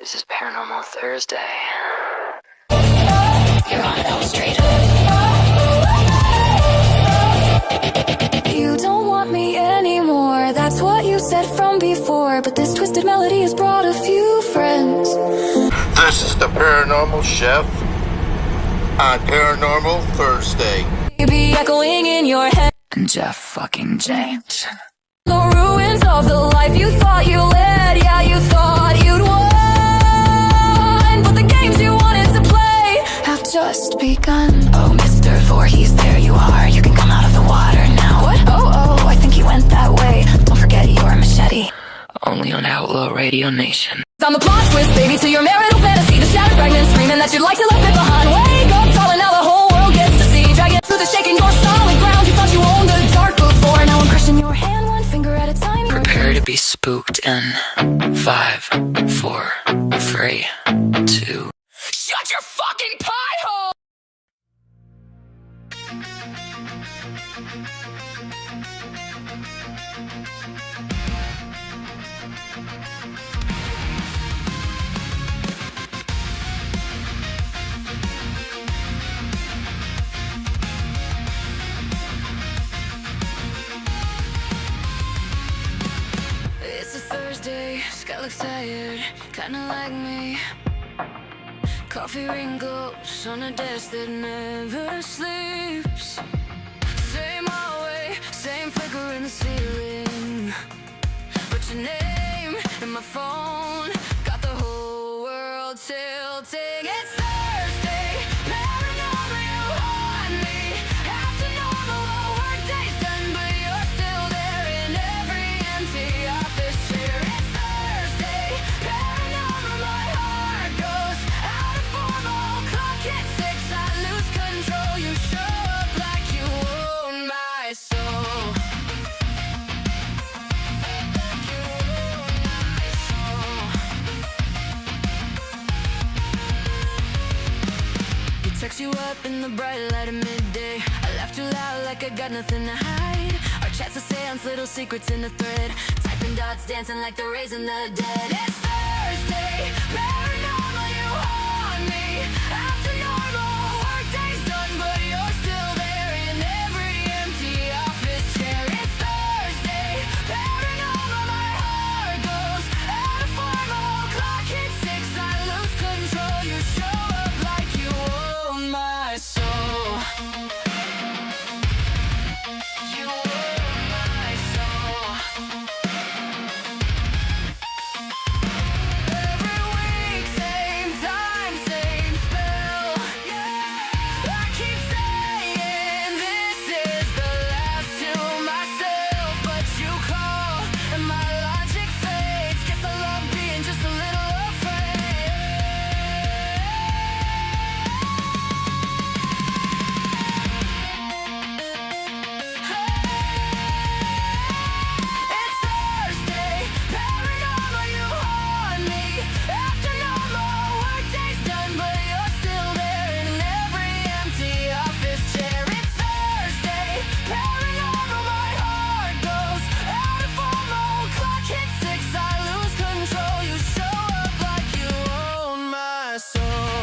This is Paranormal Thursday. You're on an illustrator. You don't want me anymore, that's what you said from before. But this twisted melody has brought a few friends. This is the Paranormal Chef on Paranormal Thursday. Be echoing in your head. Jeff fucking James. The ruins of the life you thought you led. Yeah, you thought you'd won, but the games you wanted to play have just begun. Oh, Mr. Voorhees, there you are. You can come out of the water now. What? Oh, I think he went that way. Don't forget your machete. Only on Outlaw Radio Nation. On the plot twist, baby, to your marital fantasy. The shattered fragments screaming that you'd like to leave it behind. Wake up, darling, now the whole world gets to see. Dragging through the shaking your solid ground. You thought you owned the dark before. Now I'm crushing your hand one finger at a time. Prepare to be spooked in 5, 4, 3, 2. Shut your fucking pie hole! It's a Thursday, Scott looks tired, kinda like me. Coffee wrinkles on a desk that never sleeps. Same hallway, same flicker in the ceiling. But your name and my phone got the whole world tilting. It's Thursday, paranormal, you haunt me. After normal, all work day's done, but you're still there in every empty office chair. It's Thursday, paranormal, my heart goes out of formal. Clock hits 6, I lose control. You show up like you own my soul. You own my soul. He texts you up in the bright light of midday. I laugh too loud like I got nothing to hide. Our chats a seance, little secrets in a thread. Typing dots, dancing like the rays in the dead. It's Thursday, paranormal, you haunt me. After normal, work day's done, but you're still there in every empty office chair. It's Thursday, paranormal, my heart goes out of formal. Clock hits 6, I lose control. You show up like you own my soul. You own my soul. Every week, same time, same spell. I keep saying this is the last to myself, but you call and my logic fades. Guess I love being just a little afraid. It's Thursday, paranormal, you haunt me. After normal, work day's done, but you're still there in every empty office chair. It's Thursday, paranormal, my heart goes out of formal. Clock hits 6, I lose control. You show up like you own my soul.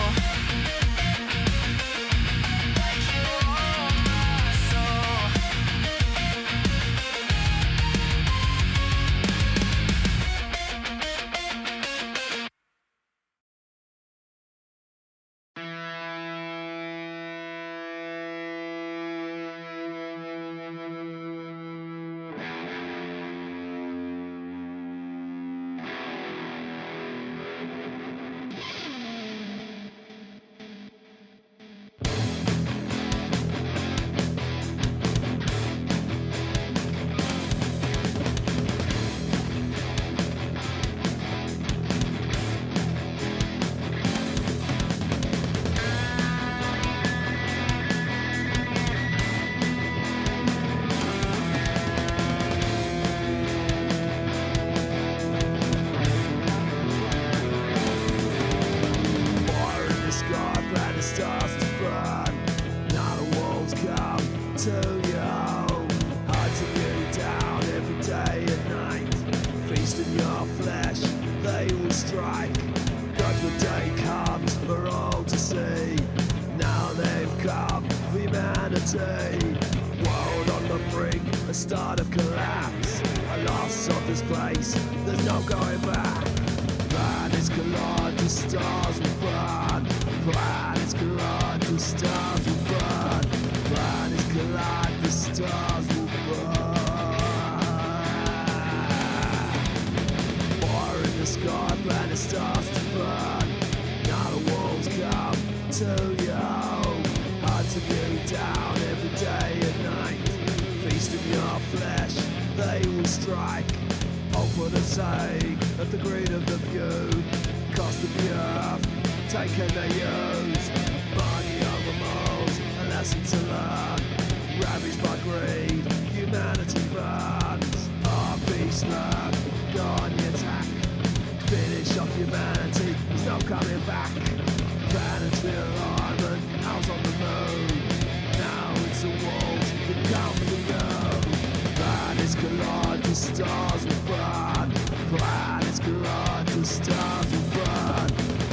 Like you own my soul. Fire in the sky, planet starts to burn. Now the world's come to you. Hunting you down every day and night. Feasting your flesh, they will strike. humanity. World on the brink, a start of collapse. A loss of this place, there's no going back. Planets collide, the stars will burn. Planets collide, the stars will burn. Planets collide, the stars will burn. Fire in the sky, planet stars to burn. Now the walls come to you. Hunting you down every day and night. Feasting your flesh, they will strike. All for the sake of the greed of the few. Cost of the earth, taken they use. Money over morals, a lesson to learn. Ravaged by greed, humanity burns. Our beast learn, go on the attack. Finish off humanity, there's no coming back. Planetary alignment, house on the moon. Now it's the walls that come for you. Planets collide, the stars will burn. Planets collide, the stars will burn.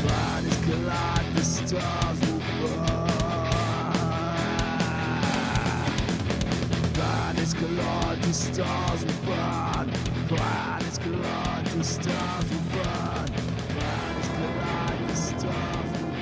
Planets collide, the stars will burn. Planets collide, the stars will burn. Planets collide, the stars will burn. Planets collide, the stars will burn.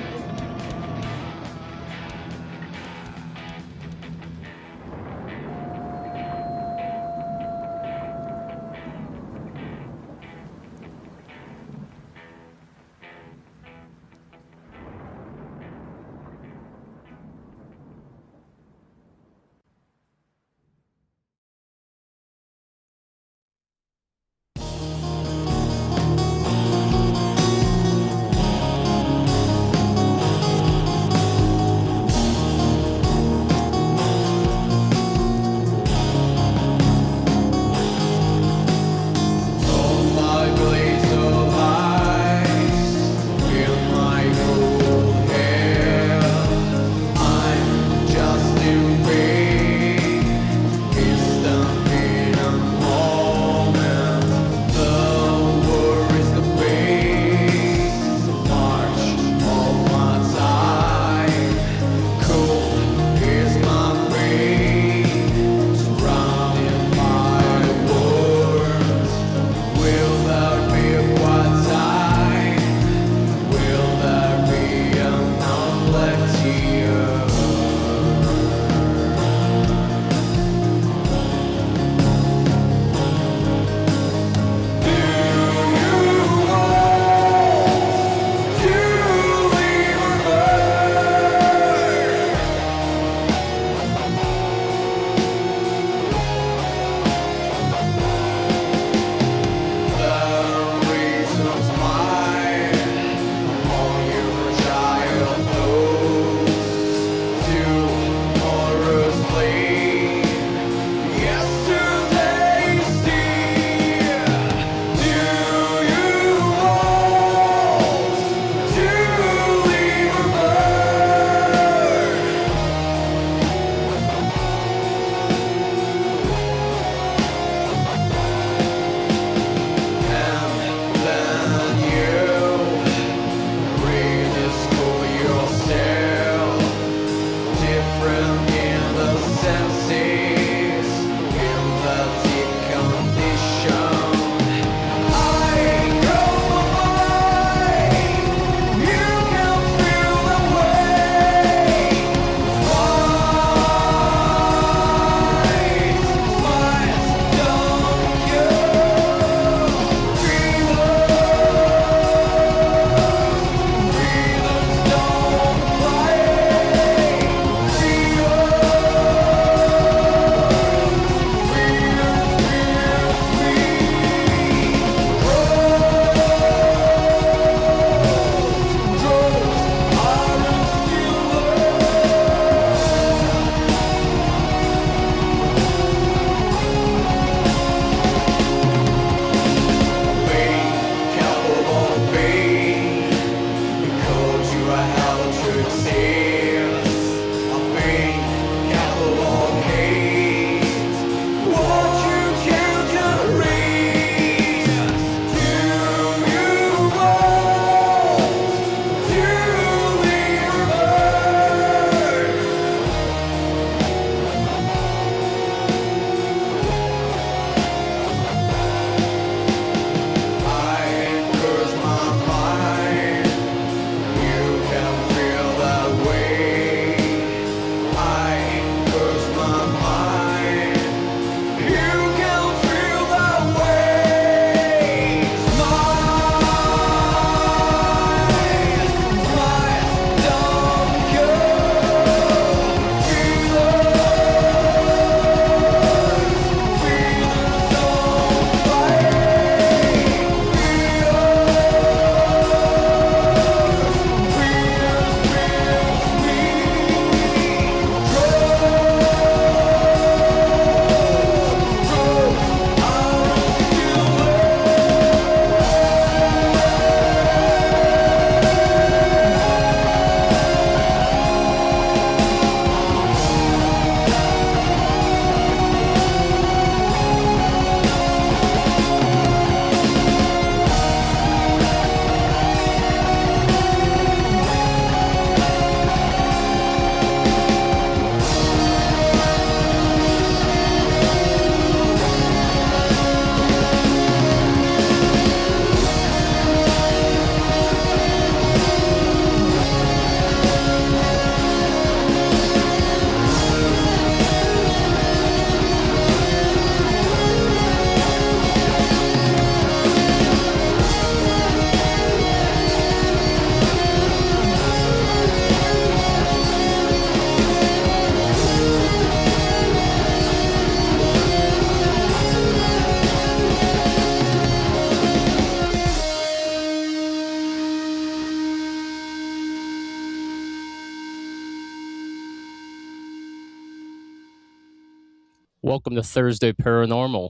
Welcome to Thursday Paranormal.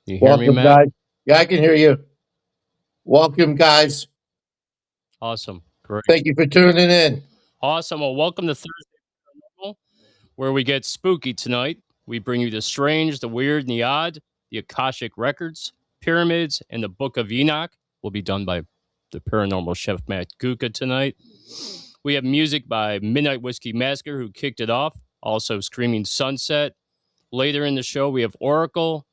You hear me, Welcome, Matt? guys. Yeah, I can hear you. Welcome, guys. Awesome. Great. Thank you for tuning in. Awesome. Well, welcome to Thursday Paranormal, where we get spooky tonight. We bring you the strange, the weird, and the odd, the Akashic records, pyramids, and the Book of Enoch. Will be done by the paranormal chef Matt Guka tonight. We have music by Midnight Whiskey Massacre, who kicked it off. Also, Screaming Sunset. Later in the show, we have Oracle,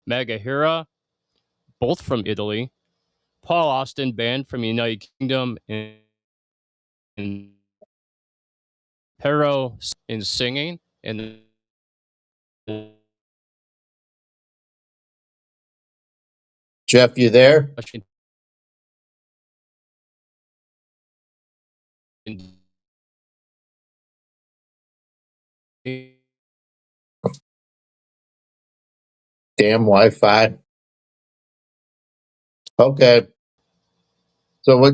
Megahira, both from Italy. Paul Austin Band from United Kingdom, and Pero in singing, and Jeff, you there? Washington. Damn Wi-Fi. Okay. So what?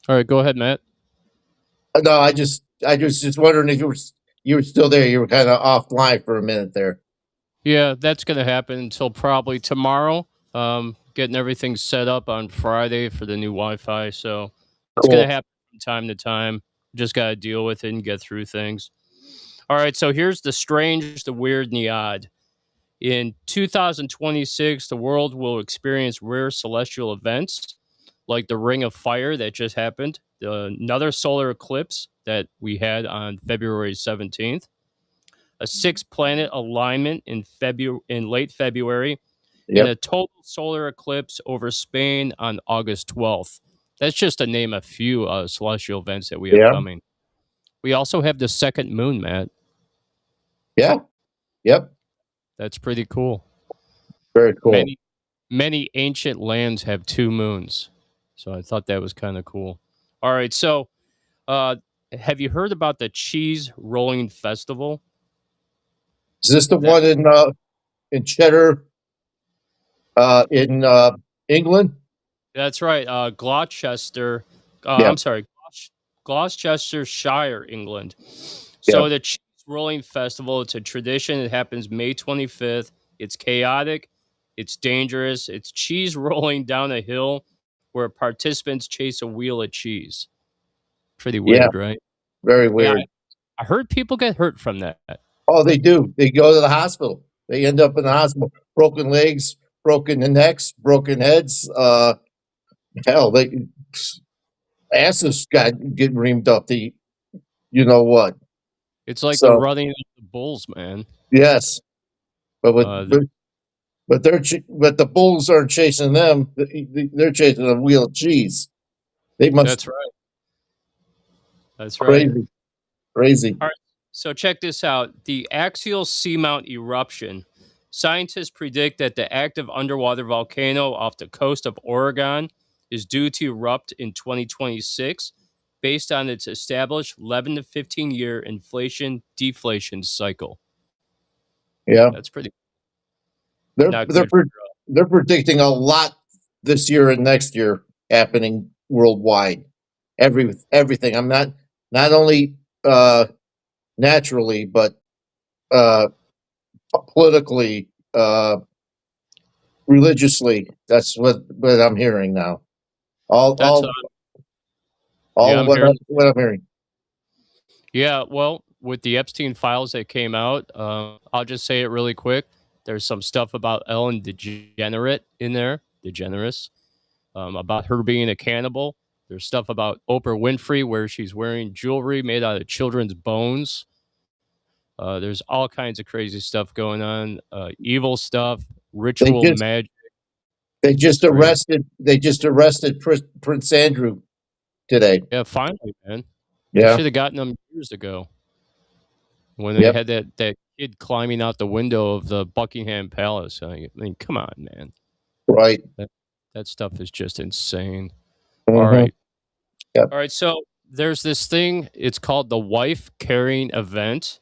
All right, go ahead, Matt. No, I just wondering if you were still there. You were kind of offline for a minute there. Yeah, that's going to happen until probably tomorrow. Getting everything set up on Friday for the new Wi-Fi, so it's going Cool. to happen from time to time. Just got to deal with it and get through things. All right, so here's the strange, the weird, and the odd. In 2026, the world will experience rare celestial events like the Ring of Fire that just happened, another solar eclipse that we had on February 17th, a six-planet alignment in late February, and Yep. a total solar eclipse over Spain on August 12th. That's just to name a few celestial events that we have Yeah. coming. We also have the second moon, Matt. Yeah. Yep. That's pretty cool. Very cool. Many ancient lands have two moons. So I thought that was kind of cool. All right. So, uh, have you heard about the Cheese Rolling Festival? Is this the That one in Cheddar in England? That's right. Gloucester. Yeah. I'm sorry, Gloucestershire, England. Yeah. So the Cheese Rolling Festival, it's a tradition. It happens May 25th. It's chaotic. It's dangerous. It's cheese rolling down a hill where participants chase a wheel of cheese. Pretty Yeah. weird, right? Very Yeah, weird. I heard people get hurt from that. Oh, they do. They go to the hospital. They end up in the hospital. Broken legs, broken necks, broken heads. Hell, they asses got getting reamed up. The you know what? It's like the So running of the bulls, man. yes, but Uh, th- but the bulls aren't chasing them. They're chasing a wheel of cheese. They must that's right. That's right. crazy, crazy. All right. So check this out. The axial seamount eruption. Scientists predict that the active underwater volcano off the coast of Oregon is due to erupt in 2026 based on its established 11 to 15 year inflation deflation cycle. Yeah, That's pretty they're not they're good for pre- they're predicting a lot this year and next year happening worldwide. Everything. I'm not only naturally, but uh, politically, religiously. That's what I'm hearing now. All that's all yeah, all I'm hearing. what I'm hearing. Yeah, well, with the Epstein files that came out, I'll just say it really quick. There's some stuff about Ellen DeGenerate in there, DeGeneres, about her being a cannibal. There's stuff about Oprah Winfrey where she's wearing jewelry made out of children's bones. There's all kinds of crazy stuff going on, evil stuff, They ritual just magic. they It's just crazy. arrested Prince Andrew today. Yeah, finally, man. They Yeah. should have gotten them years ago when they Yep. had that kid climbing out the window of the Buckingham Palace. I mean, come on, man. Right. That that stuff is just insane. All Hmm. right. Yep. All right. So there's this thing. It's called the Wife Carrying Event.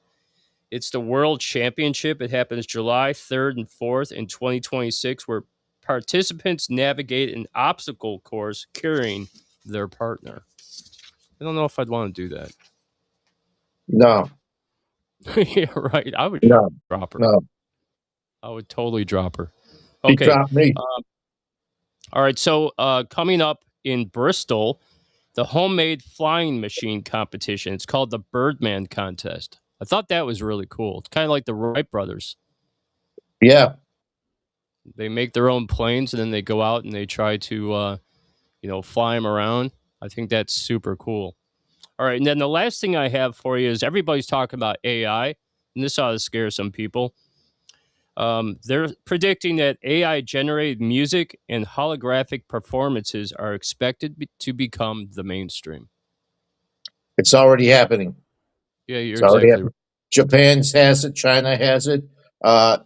It's the World Championship. It happens July 3rd and 4th in 2026, where participants navigate an obstacle course carrying their partner. I don't know if I'd want to do that. No, Yeah, right. I would no, drop her. no. I would totally drop her. He Okay. dropped me. All right. So coming up in Bristol, the homemade flying machine competition. It's called the Birdman contest. I thought that was really cool. It's kind of like the Wright brothers. Yeah, They make their own planes and then they go out and they try to, fly them around. I think that's super cool. All right. And then the last thing I have for you is everybody's talking about AI, and this ought to scare some people. They're predicting that AI generated music and holographic performances are expected to become the mainstream. it's already happening. Yeah, you're It's already exactly right. happening. Japan has it. China has it. Uh,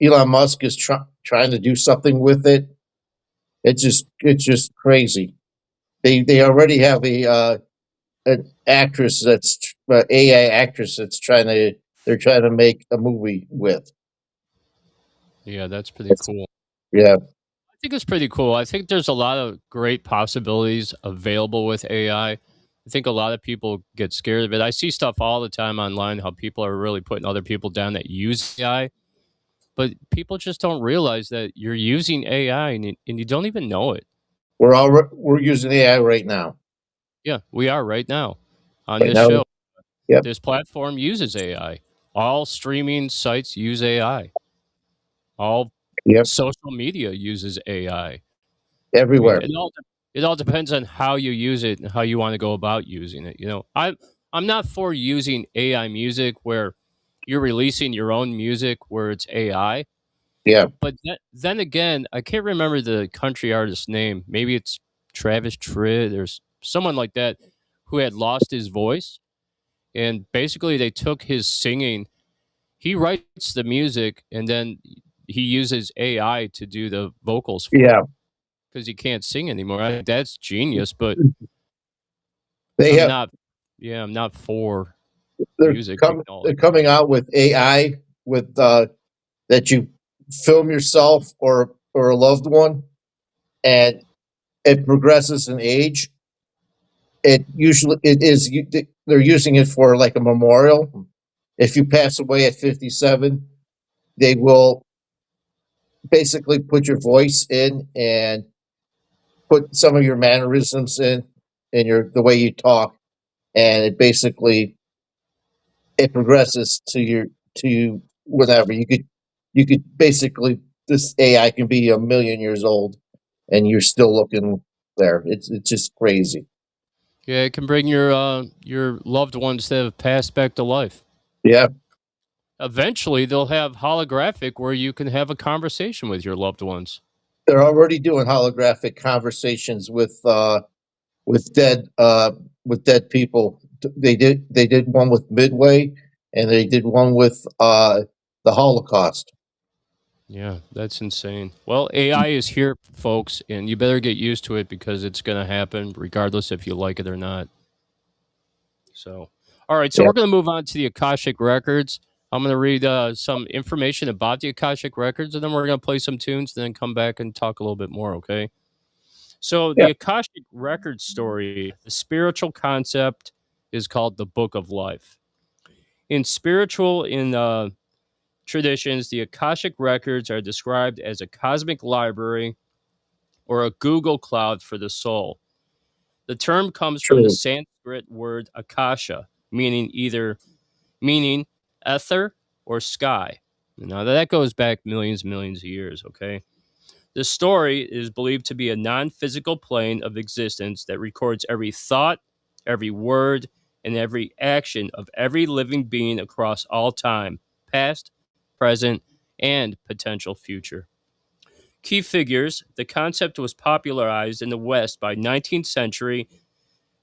Elon Musk is trying to do something with it. It's just crazy. They already have an actress that's AI actress that's they're trying to make a movie with. Yeah, that's pretty It's, cool. yeah, I think it's pretty cool. I think there's a lot of great possibilities available with AI. I think a lot of people get scared of it. I see stuff all the time online how people are really putting other people down that use AI, but people just don't realize that you're using AI and you don't even know it. we're using AI right now. Yeah, we are right now on Right this now, show. yep, This platform uses AI. All streaming sites use AI. All yep, social media uses AI. I mean, everywhere. it all depends on how you use it and how you want to go about using it. I'm not for using AI music where you're releasing your own music where it's AI. Yeah, But then again, I can't remember the country artist's name. Maybe it's Travis Tritt or someone like that who had lost his voice, and basically they took his singing. He writes the music, and then he uses AI to do the vocals for yeah. him because he can't sing anymore. I think that's genius, but They I'm have not. Yeah, I'm not for they're music they're technology. coming out with AI with that you film yourself or a loved one, and it progresses in age. They're using it for like a memorial. If you pass away at 57, they will basically put your voice in and put some of your mannerisms in and your the way you talk, and it progresses to whatever you could basically this AI can be a million years old and you're still looking there. It's just crazy. Yeah, it can bring your loved ones that have passed back to life. Yeah, Eventually, they'll have holographic where you can have a conversation with your loved ones. they're already doing holographic conversations with dead with dead people. They did one with Midway, and they did one with the Holocaust. Yeah, that's insane. Well, AI is here, folks, and you better get used to it because it's going to happen regardless if you like it or not. So, all right, so Yeah, we're going to move on to the Akashic Records. I'm going to read some information about the Akashic Records, and then we're going to play some tunes, and then come back and talk a little bit more, okay? So, yeah, the Akashic Record story, the spiritual concept is called the Book of Life. In traditions, the Akashic Records are described as a cosmic library or a Google Cloud for the soul. The term comes from the true. Sanskrit word akasha, meaning ether or sky. Now that goes back millions of years, okay? The story is believed to be a non-physical plane of existence that records every thought, every word, and every action of every living being across all time, past, present, and potential future. Key figures: the concept was popularized in the West by 19th century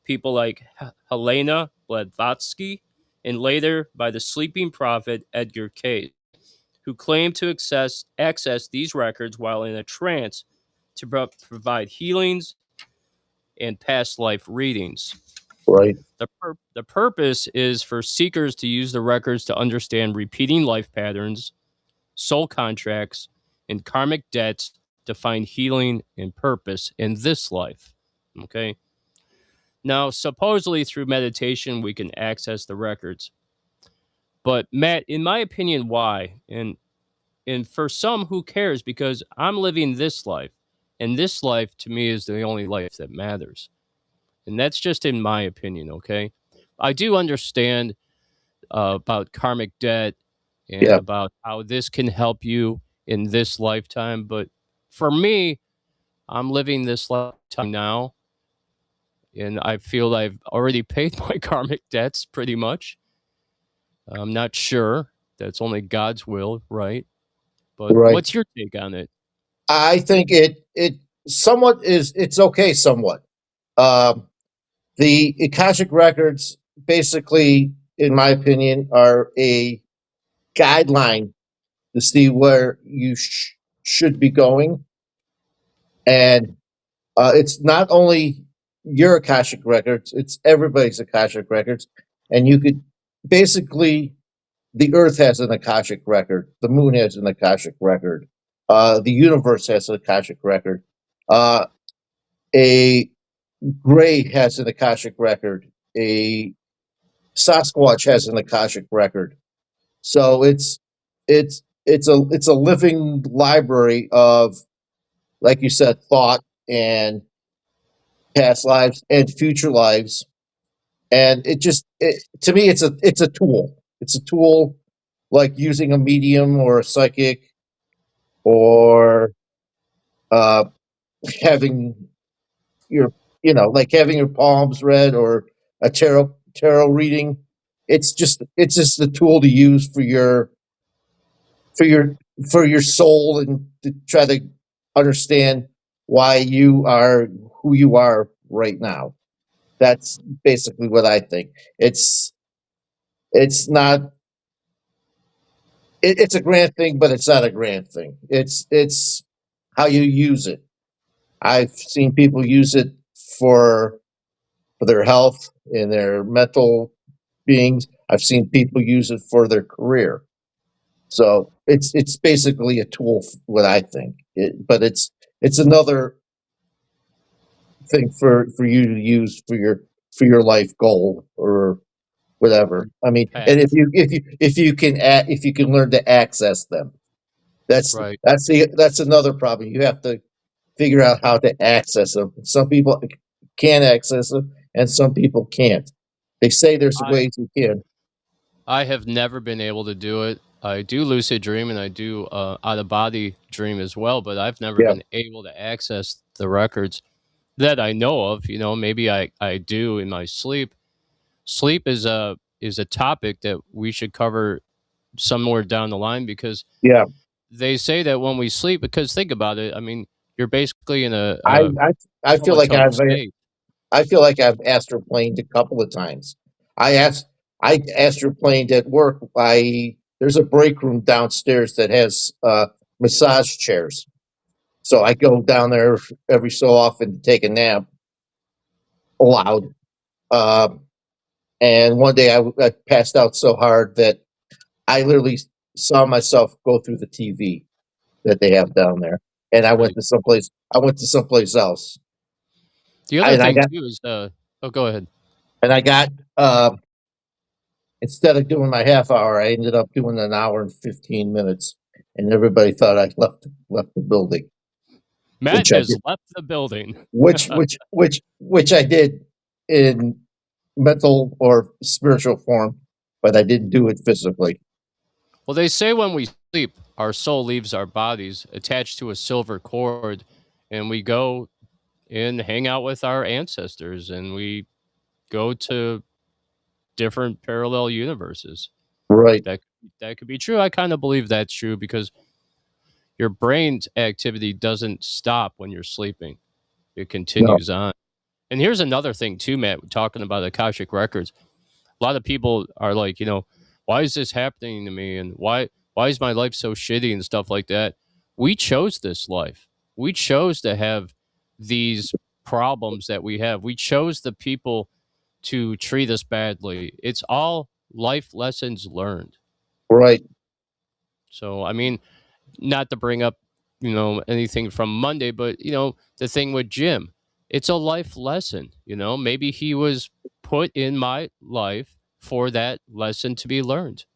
people like Helena Blavatsky, and later by the sleeping prophet Edgar Cayce, who claimed to access these records while in a trance to provide healings and past life readings. Right. The purpose is for seekers to use the records to understand repeating life patterns, soul contracts, and karmic debts to find healing and purpose in this life. Okay. Now, supposedly through meditation, we can access the records. But Matt, in my opinion, why? And for some, who cares? Because I'm living this life, and this life to me is the only life that matters. And that's just in my opinion. Okay, I do understand about karmic debt and Yeah, about how this can help you in this lifetime. But for me, I'm living this lifetime now, and I feel I've already paid my karmic debts pretty much. I'm not sure. That's only God's will, right? But right. what's your take on it? I think it somewhat is it's okay somewhat. Um, the Akashic records, basically, in my opinion, are a guideline to see where you should be going, and it's not only your Akashic records; it's everybody's Akashic records, and you could basically the Earth has an Akashic record, the Moon has an Akashic record, the universe has an Akashic record, uh, a Gray has an Akashic record, a Sasquatch has an Akashic record. So it's a living library of, like you said, thought and past lives and future lives. And to me it's a tool. It's a tool like using a medium or a psychic or uh, having your like having your palms read or a tarot reading. It's just a tool to use for your for your soul and to try to understand why you are who you are right now. That's basically what I think. It's not it's a grand thing, but it's not a grand thing. It's how you use it. I've seen people use it for for their health and their mental beings. I've seen people use it for their career. So it's basically a tool, what I think. But it's another thing for you to use for your life goal or whatever. I mean, and Path, if you can if you can learn to access them, right? that's another problem. You have to figure out how to access them. Some people can access them, and some people can't. They say there's I ways you can. I have never been able to do it. I do lucid dream and I do out of body dream as well, but I've never Yeah, been able to access the records that I know of. You know, maybe I do in my sleep. Sleep is a topic that we should cover somewhere down the line because yeah. they say that when we sleep, because think about it, I mean, you're basically in I a I I feel like comatose state. I feel like I've astroplaned a couple of times. I asked I astroplaned at work. I There's a break room downstairs that has massage chairs. So I go down there every so often to take a nap aloud. Um, and one day I passed out so hard that I literally saw myself go through the TV that they have down there. And Pretty cool. I went to someplace else. The other And I thing got too is oh, go ahead. and I got instead of doing my half hour, I ended up doing an hour and 15 minutes. And everybody thought I left the building, Matt which I has did, left the building. which I did in mental or spiritual form, but I didn't do it physically. Well, they say when we sleep, our soul leaves our bodies attached to a silver cord, and we go and hang out with our ancestors, and we go to different parallel universes. Right. That that could be true. I kind of believe that's true because your brain's activity doesn't stop when you're sleeping; it No. continues on. And here's another thing too, Matt. Talking about Akashic records, a lot of people are like, you know, why is this happening to me, and why is my life so shitty and stuff like that. We chose this life. We chose to have these problems that we have. We chose the people to treat us badly. It's all life lessons learned. Right. So I mean, not to bring up, you know, anything from Monday, but you know, the thing with Jim, it's a life lesson. Maybe he was put in my life for that lesson to be learned.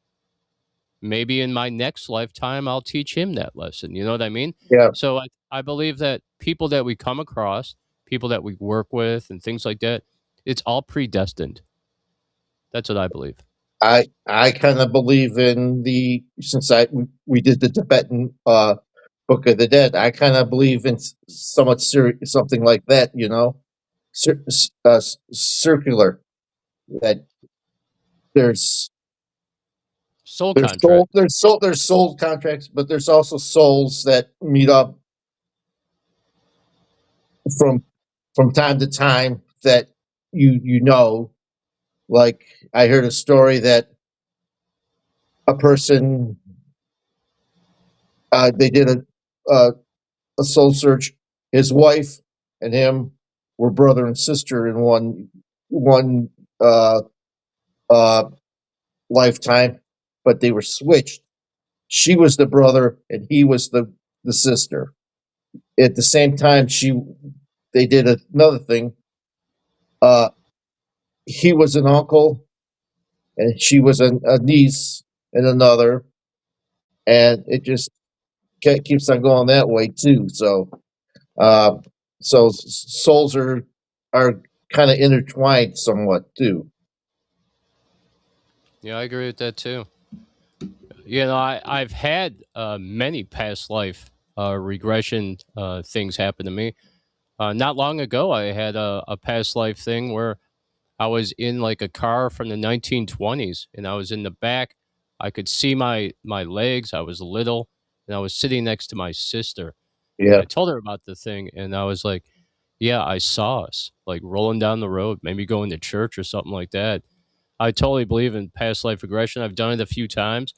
Maybe in my next lifetime, I'll teach him that lesson. You know what I mean? Yeah, So I believe that people that we come across, people that we work with, and things like that, it's all predestined. That's what I believe. I kind of believe in the since we did the Tibetan Book of the Dead. I kind of believe in somewhat something like that. Circular. That there's Soul contract. there's soul contracts, but there's also souls that meet up from time to time that you know. Like I heard a story that a person they did a soul search. His wife and him were brother and sister in one uh, uh, lifetime, but they were switched. She was the brother and he was the sister. At the same time, they did another thing. Uh, he was an uncle and she was a niece in another, and it just keeps on going that way too. Uh, souls are kind of intertwined somewhat too. Yeah, I agree with that too. I've had many past life regression things happen to me. Not long ago, I had a past life thing where I was in like a car from the 1920s, and I was in the back. I could see my legs. I was little, and I was sitting next to my sister. And Yeah, I told her about the thing, and I was like, "Yeah, I saw us like rolling down the road, maybe going to church or something like that." I totally believe in past life regression. I've done it a few times.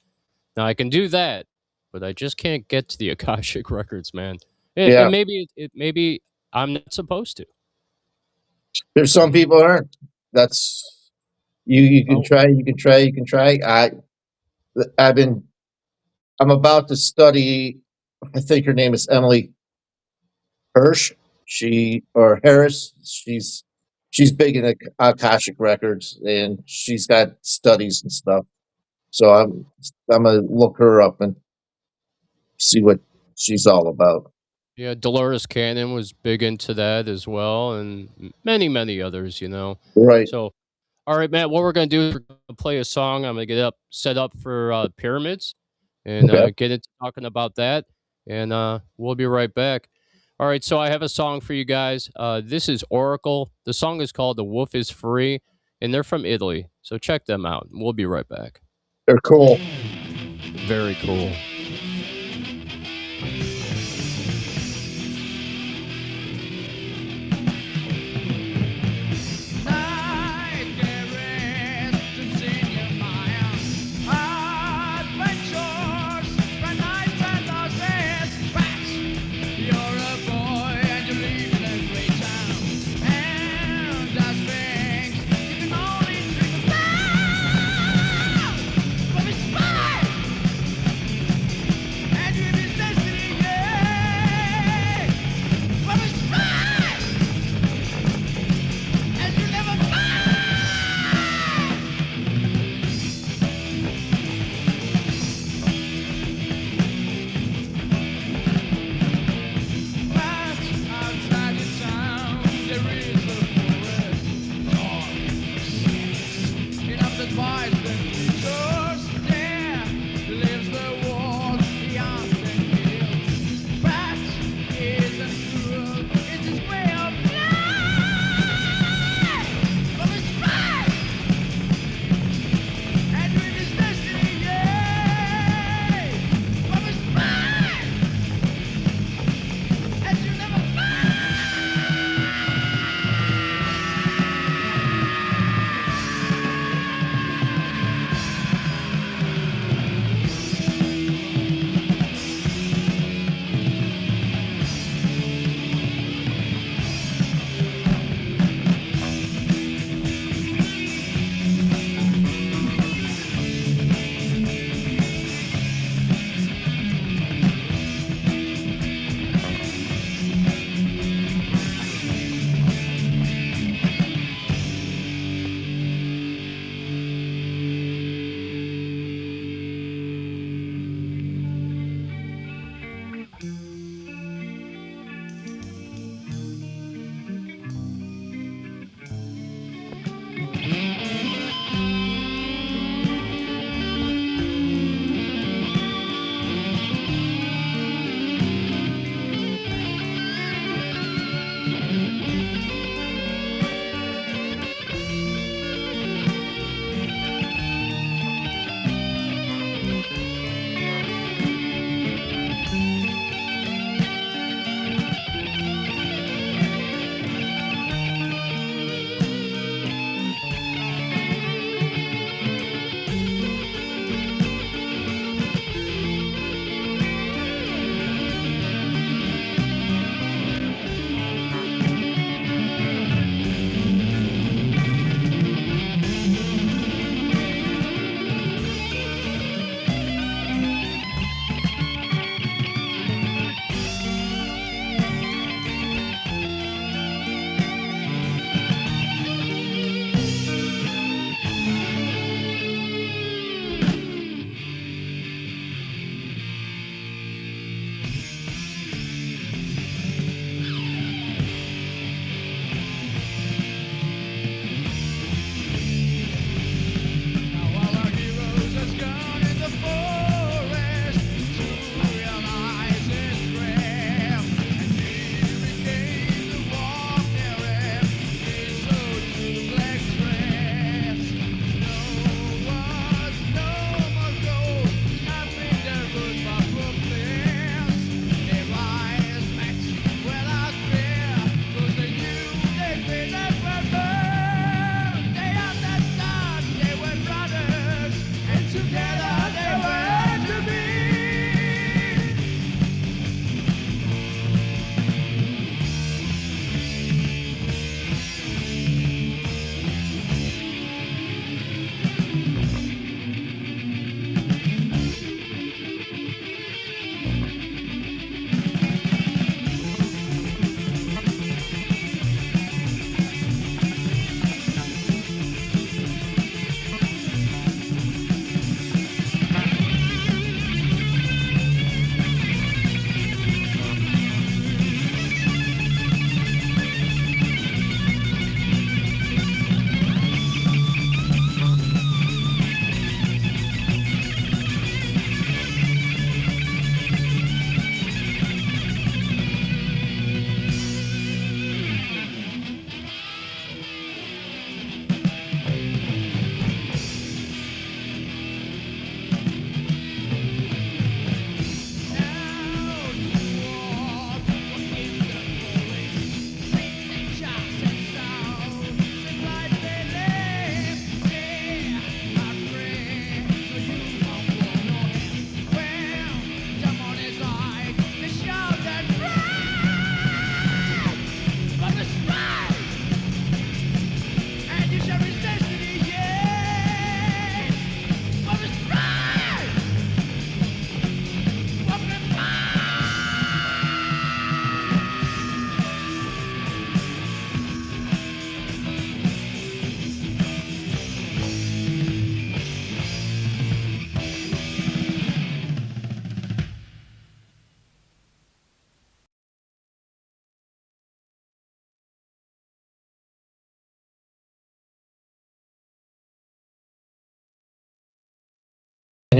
Now I can do that, but I just can't get to the Akashic records, man. And yeah. maybe I'm not supposed to. There's some people aren't. That's you can Oh, try, you can try, you can try. I've been I'm about to study. I think her name is Emily Hirsch. She or Harris. She's big in the Akashic records, and she's got studies and stuff. So I'm gonna look her up and see what she's all about. yeah, Dolores Cannon was big into that as well, and many others. Right. So, all right, Matt, what we're going to do is we're going to play a song. I'm going to get set up for pyramids and Okay. get into talking about that, and we'll be right back. All right, so I have a song for you guys. This is Oracle. The song is called The Wolf is Free, and they're from Italy. So check them out. We'll be right back. They're cool. Very cool.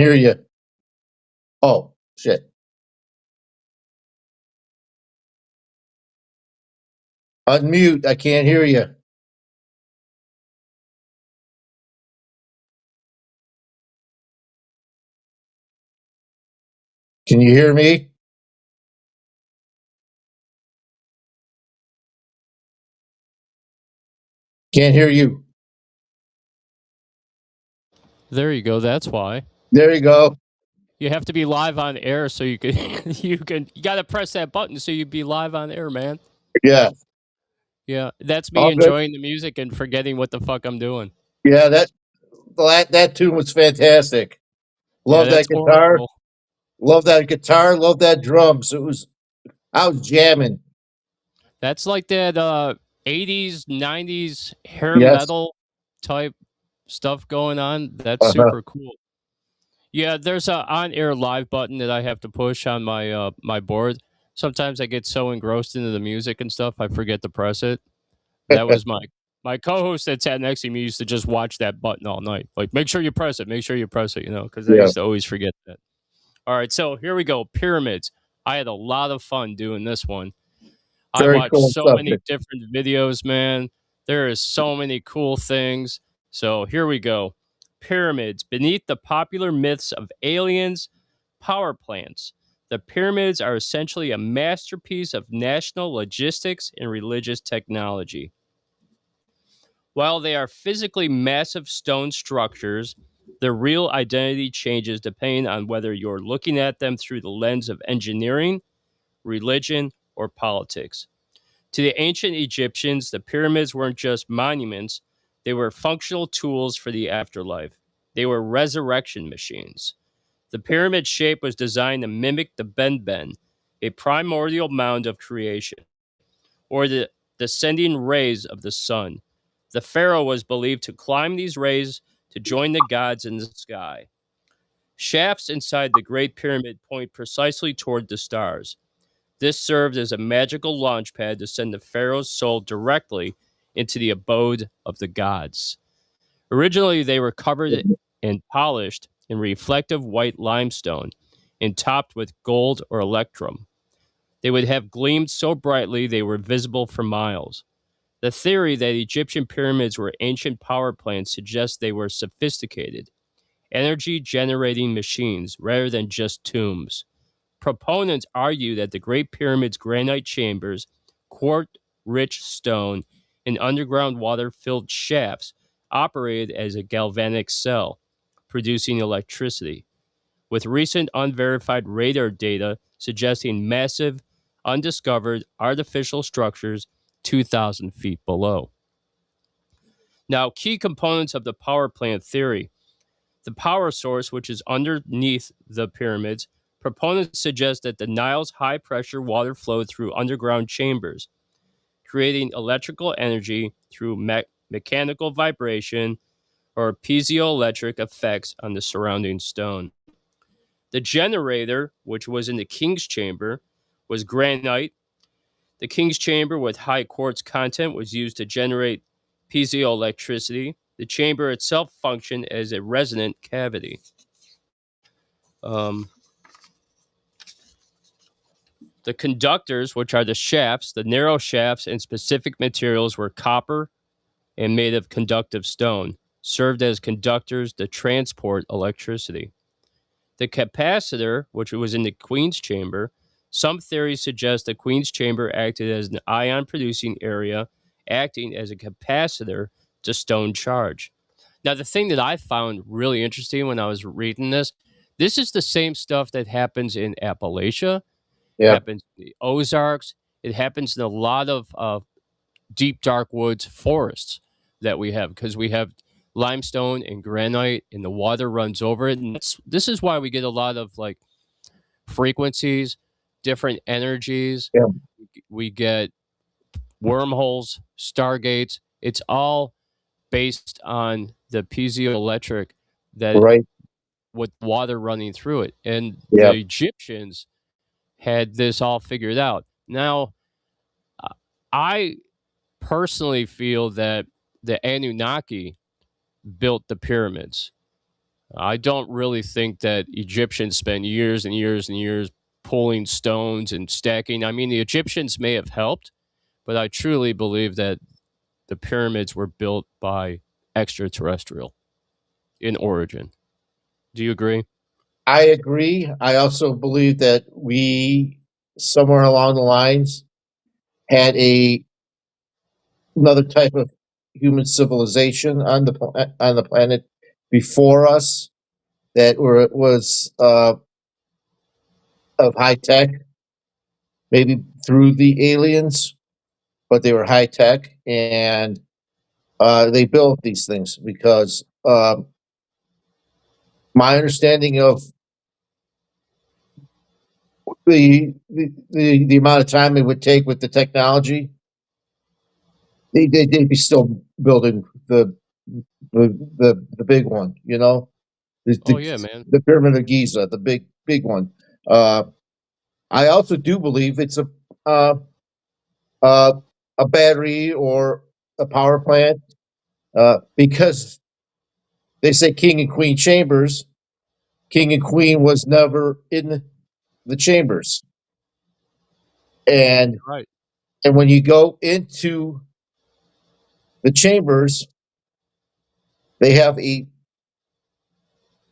hear you. Oh, shit. Unmute. I can't hear you. Can you hear me? Can't hear you. There you go. That's why. There you go. You have to be live on air so you can you got to press that button so you be live on air, man. Yeah. Yeah, that's me All good. enjoying the music and forgetting what the fuck I'm doing. Yeah, that tune was fantastic. Yeah, Love that that's guitar. horrible. Love that guitar. Love that drums. I was jamming. That's like that 80s, 90s hair Yes. metal type stuff going on. That's Uh-huh. super cool. Yeah, there's a on-air live button that I have to push on my my board. Sometimes I get so engrossed into the music and stuff, I forget to press it. That was my co-host that sat next to me used to just watch that button all night. Like, make sure you press it, make sure you press it, because I Yeah. used to always forget that. All right, so here we go. Pyramids. I had a lot of fun doing this one. I Very watched cool so many subject. different videos, man. There is so many cool things. So here we go. Pyramids. Beneath the popular myths of aliens, power plants, the pyramids are essentially a masterpiece of national logistics and religious technology. While they are physically massive stone structures, their real identity changes depending on whether you're looking at them through the lens of engineering, religion, or politics. To the ancient Egyptians, the pyramids weren't just monuments, they were functional tools for the afterlife. They were resurrection machines. The pyramid shape was designed to mimic the benben, a primordial mound of creation, or the descending rays of the sun. The pharaoh was believed to climb these rays to join the gods in the sky. Shafts inside the Great Pyramid point precisely toward the stars. This served as a magical launch pad to send the pharaoh's soul directly into the abode of the gods. Originally, they were covered and polished in reflective white limestone and topped with gold or electrum. They would have gleamed so brightly they were visible for miles. The theory that Egyptian pyramids were ancient power plants suggests they were sophisticated, energy generating machines rather than just tombs. Proponents argue that the Great Pyramid's granite chambers, quartz rich stone, and underground water filled shafts operated as a galvanic cell, producing electricity, with recent unverified radar data suggesting massive, undiscovered artificial structures 2,000 feet below. Now, key components of the power plant theory. The power source, which is underneath the pyramids, proponents suggest that the Nile's high pressure water flowed through underground chambers, creating electrical energy through mechanical vibration or piezoelectric effects on the surrounding stone. The generator, which was in the king's chamber, was granite. The king's chamber with high quartz content was used to generate piezoelectricity. The chamber itself functioned as a resonant cavity. Um, the conductors, which are the shafts, the narrow shafts and specific materials were copper and made of conductive stone, served as conductors to transport electricity. The capacitor, which was in the Queen's chamber, some theories suggest the Queen's chamber acted as an ion producing area, acting as a capacitor to stone charge. Now, the thing that I found really interesting when I was reading this is the same stuff that happens in Appalachia, Yeah. happens in the Ozarks, it happens in a lot of deep, dark woods forests that we have because we have limestone and granite and the water runs over it. And this is why we get a lot of like frequencies, different energies. Yeah. We get wormholes, stargates. It's all based on the piezoelectric that Right. with water running through it. And Yeah. the Egyptians had this all figured out. Now, I personally feel that the Anunnaki built the pyramids. I don't really think that Egyptians spent years and years and years pulling stones and stacking. I mean, the Egyptians may have helped, but I truly believe that the pyramids were built by extraterrestrial in origin. Do you agree? I agree. I also believe that we somewhere along the lines had a another type of human civilization on on the planet before us that was of high tech, maybe through the aliens, but they were high tech and they built these things because my understanding of the amount of time it would take with the technology, they'd be still building the big one, you know, the, Oh the yeah, man. the Pyramid of Giza, the big one. Uh, I also do believe it's uh, uh, a battery or a power plant because they say king and queen chambers. King and queen was never in the chambers, and Right. when you go into the chambers, they have a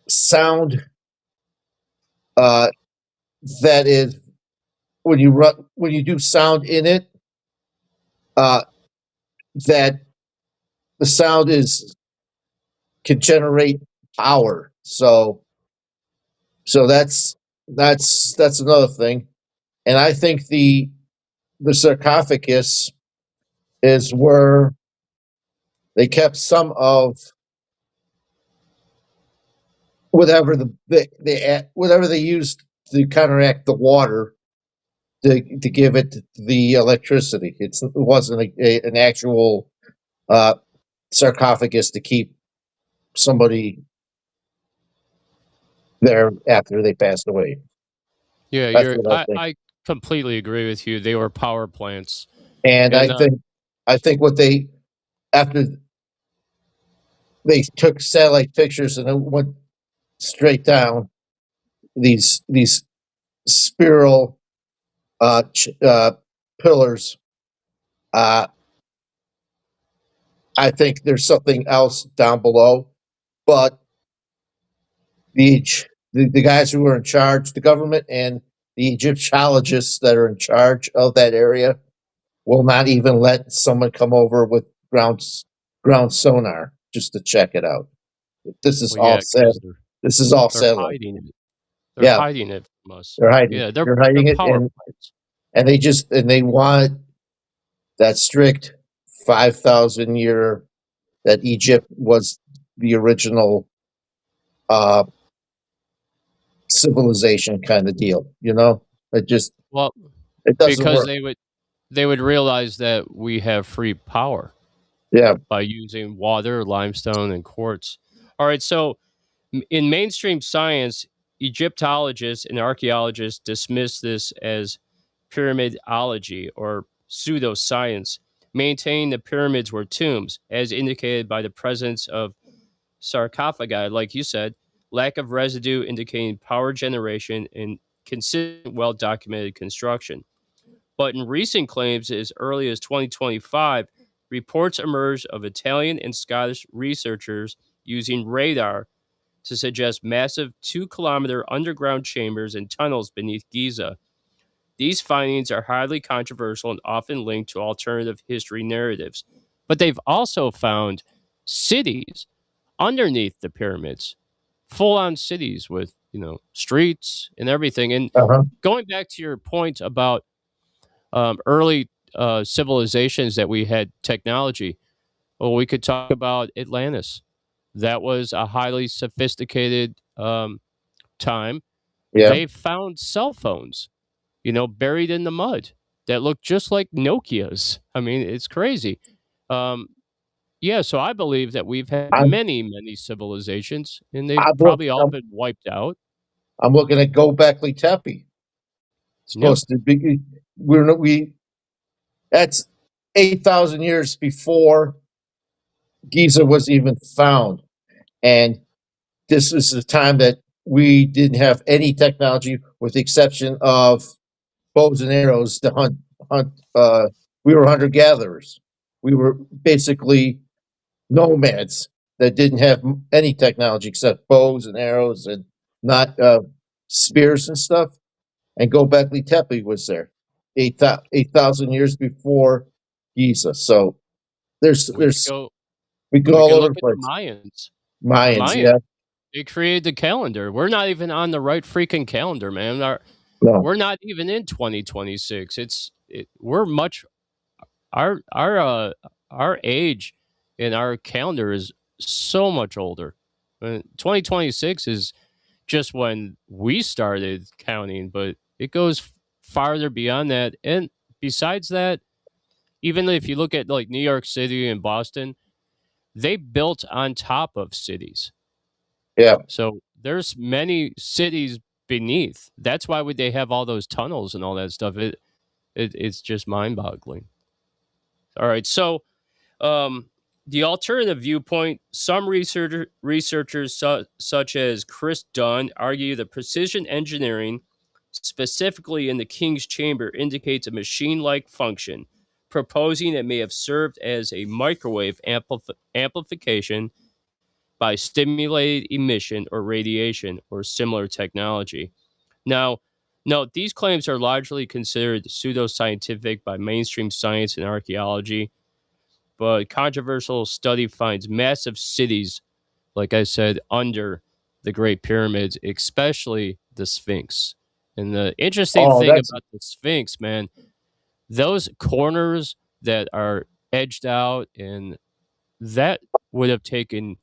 sound uh, that is when you do sound in it, uh, that the sound is can generate power. So that's another thing. And I think the sarcophagus is where they kept some of whatever whatever they used to counteract the water to give it the electricity. It wasn't an actual uh, sarcophagus to keep somebody there after they passed away. Yeah, That's you're what I think. I completely agree with you. They were power plants. And And I think what they after they took satellite pictures and it went straight down these spiral pillars. Uh, I think there's something else down below, but the the guys who are in charge, the government and the Egyptologists that are in charge of that area, will not even let someone come over with ground sonar just to check it out. This is well, all yeah, set. because This is all they're satellite. hiding it. They're Yeah, hiding it from us. they're hiding. Yeah, They're they're hiding it, power plants. and they want that strict 5,000 year that Egypt was the original uh, civilization kind of deal. You know, Well, it doesn't because work. they would realize that we have free power Yeah, by using water, limestone, and quartz. All right, so in mainstream science, Egyptologists and archaeologists dismiss this as pyramidology or pseudoscience, maintaining the pyramids were tombs, as indicated by the presence of sarcophagi, like you said, lack of residue indicating power generation, and consistent, well documented construction. But in recent claims as early as 2025, reports emerged of Italian and Scottish researchers using radar to suggest massive 2-kilometer underground chambers and tunnels beneath Giza. These findings are highly controversial and often linked to alternative history narratives. But they've also found cities underneath the pyramids, full on cities with, streets and everything. And uh-huh. going back to your point about early civilizations that we had technology, well, we could talk about Atlantis. That was a highly sophisticated time. Yeah. They found cell phones, buried in the mud that look just like Nokia's. I mean, it's crazy. Um, yeah, so I believe that we've had I'm many, many civilizations, and they've I'm, look, probably all been wiped out. I'm looking at Gobekli Tepe. Yep. Supposed to be we that's 8,000 years before Giza was even found, and this is the time that we didn't have any technology, with the exception of bows and arrows to hunt. We were hunter gatherers. We were basically nomads that didn't have any technology except bows and arrows and not spears and stuff. And Gobekli Tepe was there 8,000 years before Giza. So there's We could there's go. we go We all could over look the at the place. Mayans. The Mayans, Mayans. yeah, They created the calendar. We're not even on the right freaking calendar, man. no, We're not even in 2026. We're much our age and our calendar is so much older. 2026 is just when we started counting, but it goes farther beyond that. And besides that, even if you look at like New York City and Boston, they built on top of cities. yeah. So there's many cities beneath. That's why would they have all those tunnels and all that stuff. It's just mind-boggling. All right, so the alternative viewpoint, some researchers such as Chris Dunn argue that precision engineering, specifically in the King's Chamber, indicates a machine-like function, proposing it may have served as a microwave amplification by stimulated emission or radiation or similar technology. Now, note these claims are largely considered pseudoscientific by mainstream science and archaeology, but controversial study finds massive cities, like I said, under the Great Pyramids, especially the Sphinx. And the interesting Oh, thing that's about the Sphinx, man, those corners that are edged out, and that would have taken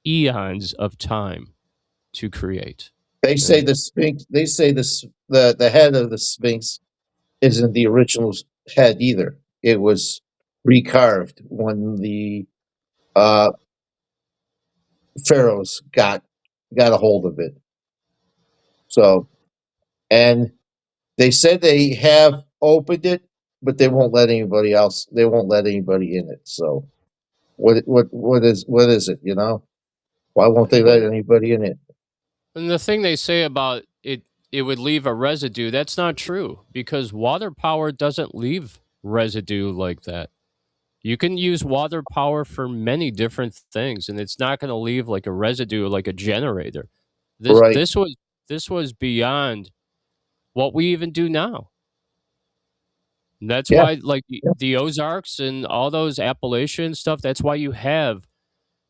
eons of time to create. they say And the Sphinx. They say this the head of the Sphinx isn't the original head either. It was recarved when the uh, pharaohs got a hold of it. So, and they said they have opened it, but they won't let anybody else. They won't let anybody in it. So, what is it? Why won't they let well, anybody in it? and the thing they say about it, it would leave a residue. That's not true because water power doesn't leave residue like that. You can use water power for many different things, and it's not going to leave like a residue, like a generator. This Right? this was this was beyond what we even do now. And that's Yeah. why, like Yeah. the Ozarks and all those Appalachian stuff. That's why you have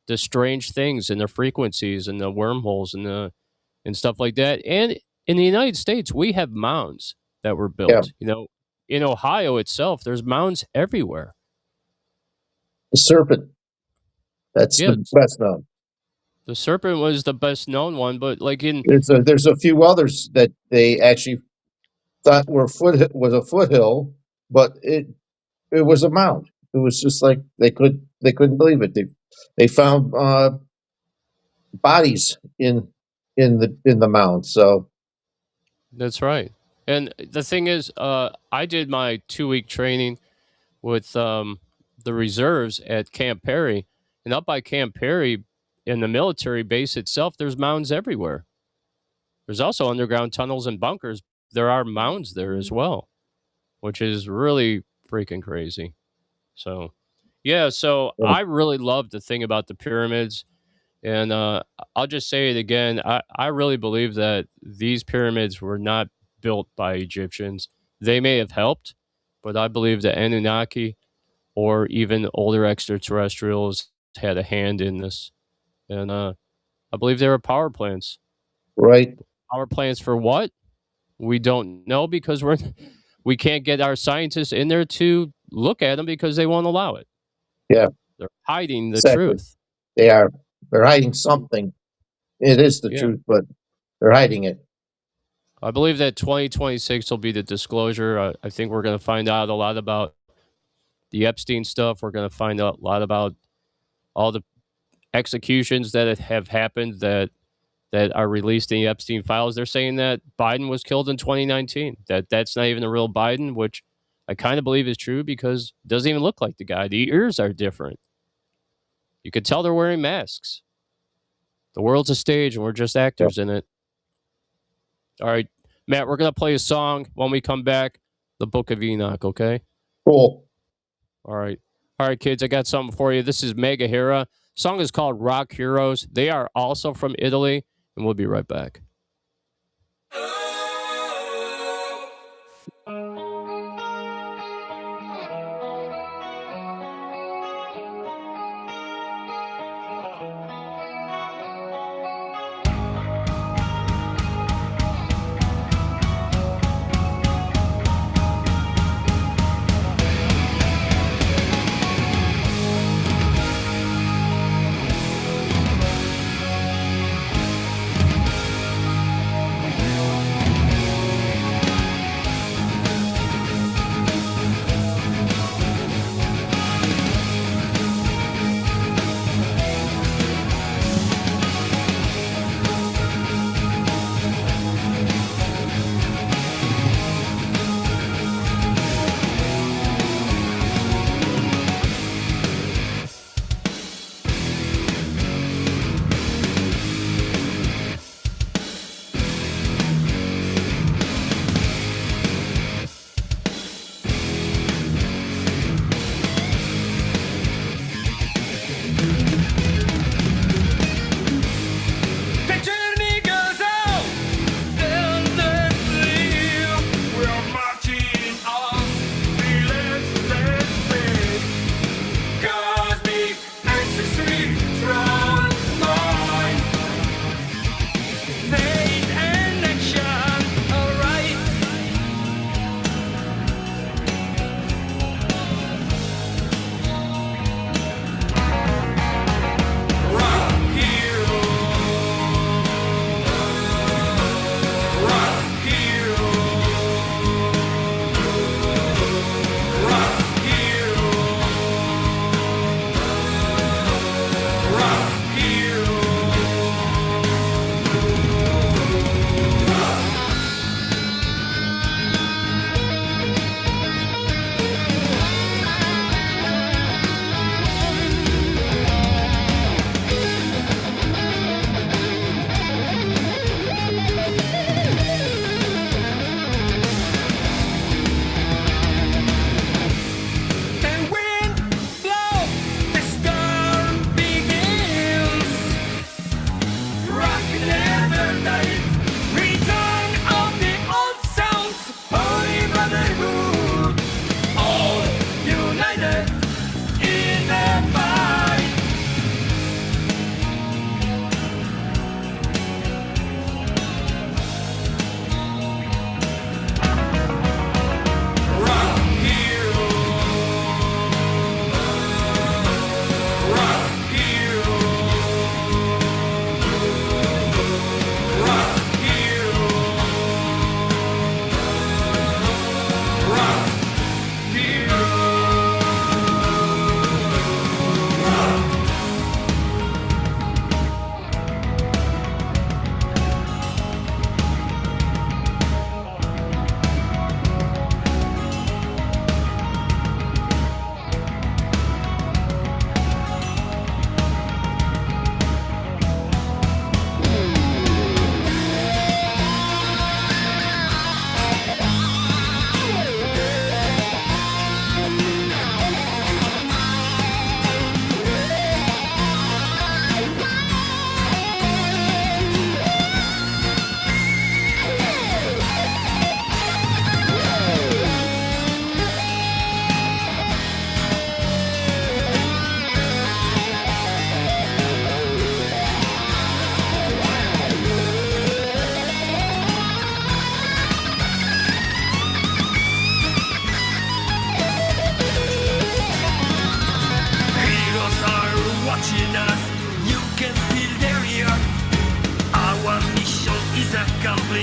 the strange things and the frequencies and the wormholes and stuff like that. And in the United States, we have mounds that were Yeah. built. In Ohio itself, there's mounds everywhere. The serpent. That's Yeah, the best known. the serpent was the best known one, but like in There's a few others that they actually thought was a foothill, but it was a mound. It was just like they couldn't believe it. They found bodies in the mound. So that's right. And the thing is, I did my 2 week training with the reserves at Camp Perry, and up by Camp Perry, in the military base itself, there's mounds everywhere. There's also underground tunnels and bunkers. There are mounds there as well, which is really freaking crazy. So, yeah, so yeah, I really love the thing about the pyramids. And I'll just say it again. I really believe that these pyramids were not built by Egyptians. They may have helped, but I believe that Anunnaki or even older extraterrestrials had a hand in this. And I believe there were power plants. right. Power plants for what? We don't know because we can't get our scientists in there to look at them because they won't allow it. Yeah, They're hiding the exactly. truth. They're hiding something. It is the Yeah. truth, but they're hiding it. I believe that 2026 will be the disclosure. I think we're going to find out a lot about the Epstein stuff. We're going to find out a lot about all the executions that have happened that are released in the Epstein files. They're saying that Biden was killed in 2019. That's not even a real Biden, which I kind of believe is true because it doesn't even look like the guy. The ears are different. You could tell they're wearing masks. The world's a stage, and we're just actors in it. All right, Matt, we're going to play a song when we come back, the Book of Enoch, okay? Cool. All right. All right, kids, I got something for you. This is Mega Hera. Song is called Rock Heroes. They are also from Italy, and we'll be right back.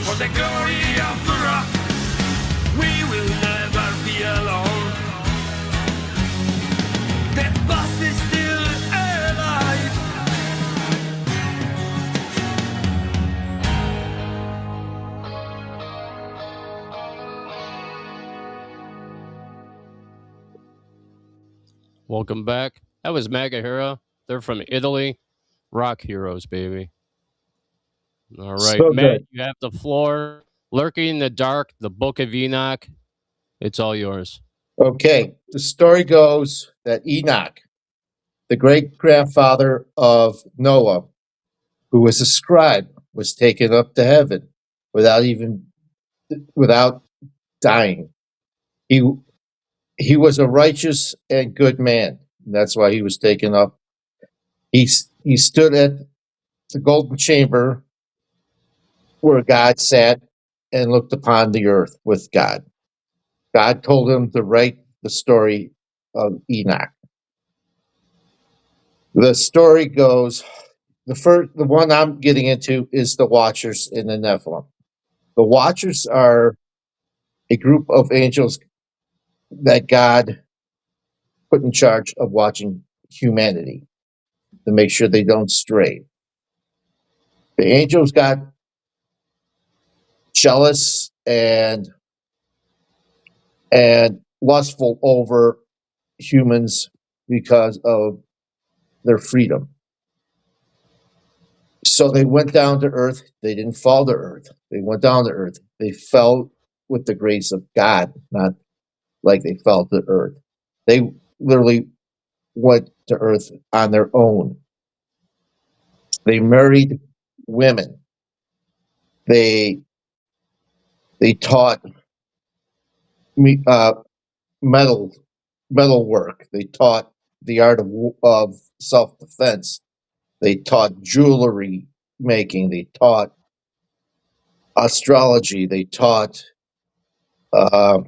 For the glory of the rock, we will never be alone. The boss is still alive. Welcome back. That was Mega Hera. They're from Italy. Rock Heroes, baby. All right, So Matt, good. you have the floor. Lurking in the Dark, the Book of Enoch. It's all yours. Okay, the story goes that Enoch, the great grandfather of Noah, who was a scribe, was taken up to heaven without dying. He he was a righteous and good man. That's why he was taken up. He stood at the golden chamber where God sat and looked upon the earth with God. God told him to write the story of Enoch. The story goes, the one I'm getting into is the Watchers in the Nephilim. The Watchers are a group of angels that God put in charge of watching humanity to make sure they don't stray. The angels got jealous and lustful over humans because of their freedom. So they went down to earth. They didn't fall to earth. They went down to earth. They fell with the grace of God, not like they fell to earth. They literally went to earth on their own. They married women. They they taught me metal work. They taught the art of self defense. They taught jewelry making. They taught astrology. They taught uh,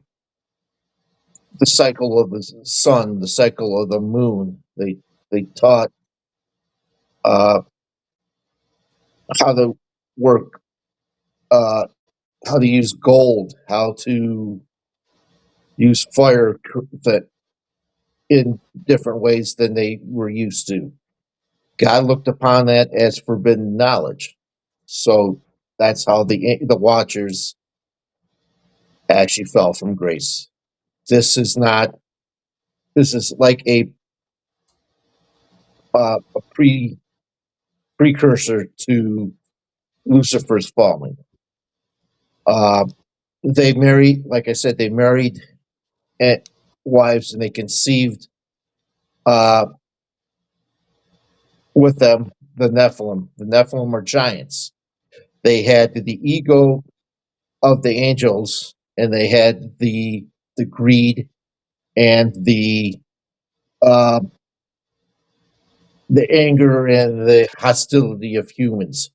the cycle of the sun, the cycle of the moon. They taught uh, how to work, uh, how to use gold, how to use fire that in different ways than they were used to. God looked upon that as forbidden knowledge, so that's how the Watchers actually fell from grace. This is not. This is like a precursor to Lucifer's falling. Uh, they married, like I said, they married eh, wives and they conceived uh, with them the Nephilim. The Nephilim are giants. They had the ego of the angels, and they had the greed and uh, the anger and the hostility of humans.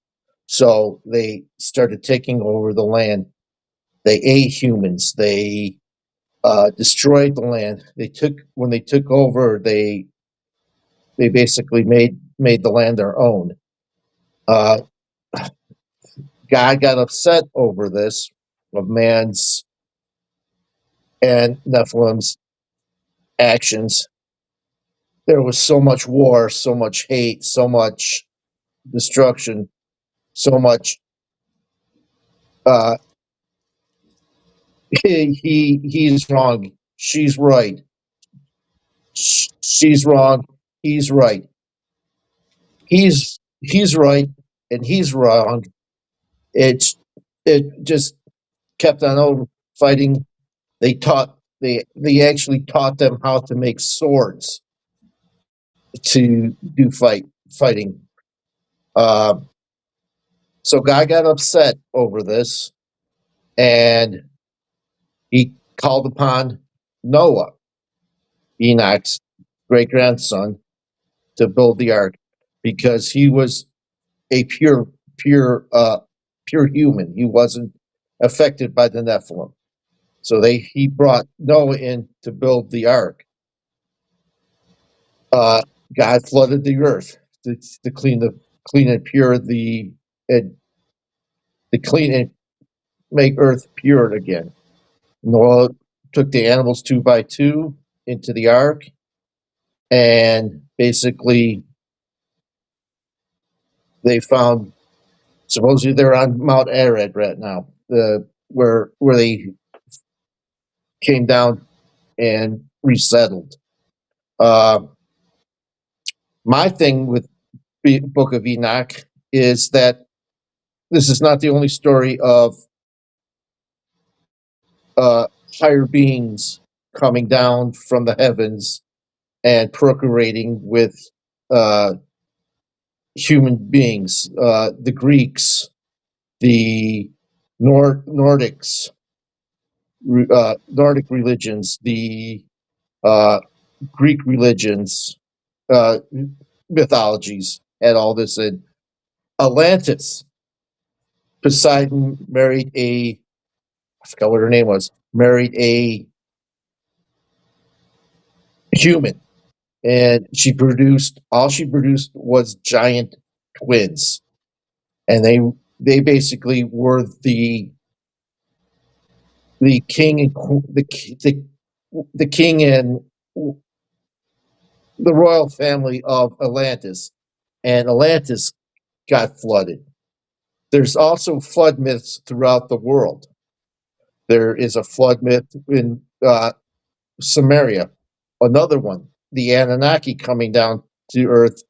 So they started taking over the land. They ate humans. They destroyed the land. They took when they took over. They basically made the land their own. Uh, God got upset over this of man's and Nephilim's actions. There was so much war, so much hate, so much destruction, so much. Uh, he's wrong. She's right. She's wrong. He's right. He's right, and he's wrong. It's it just kept on over fighting. They actually taught them how to make swords to do fighting. Uh, so God got upset over this, and he called upon Noah, Enoch's great grandson, to build the ark because he was a pure human. He wasn't affected by the Nephilim. So he brought Noah in to build the ark. Uh, God flooded the earth to clean and pure and to clean and make earth pure again. Noah took the animals two by two into the ark, and basically they found supposedly they're on Mount Arad right now, where they came down and resettled. Uh, my thing with the Book of Enoch is that this is not the only story of higher beings coming down from the heavens and procreating with uh, human beings. The Greeks, the Nordics, Nordic religions, the uh, Greek religions, uh, mythologies had all this in. Atlantis, Poseidon married I forgot what her name was, married a human, and all she produced was giant twins, and they basically were the king and the king and the royal family of Atlantis, and Atlantis got flooded. There's also flood myths throughout the world. There is a flood myth in Samaria, another one, the Anunnaki coming down to Earth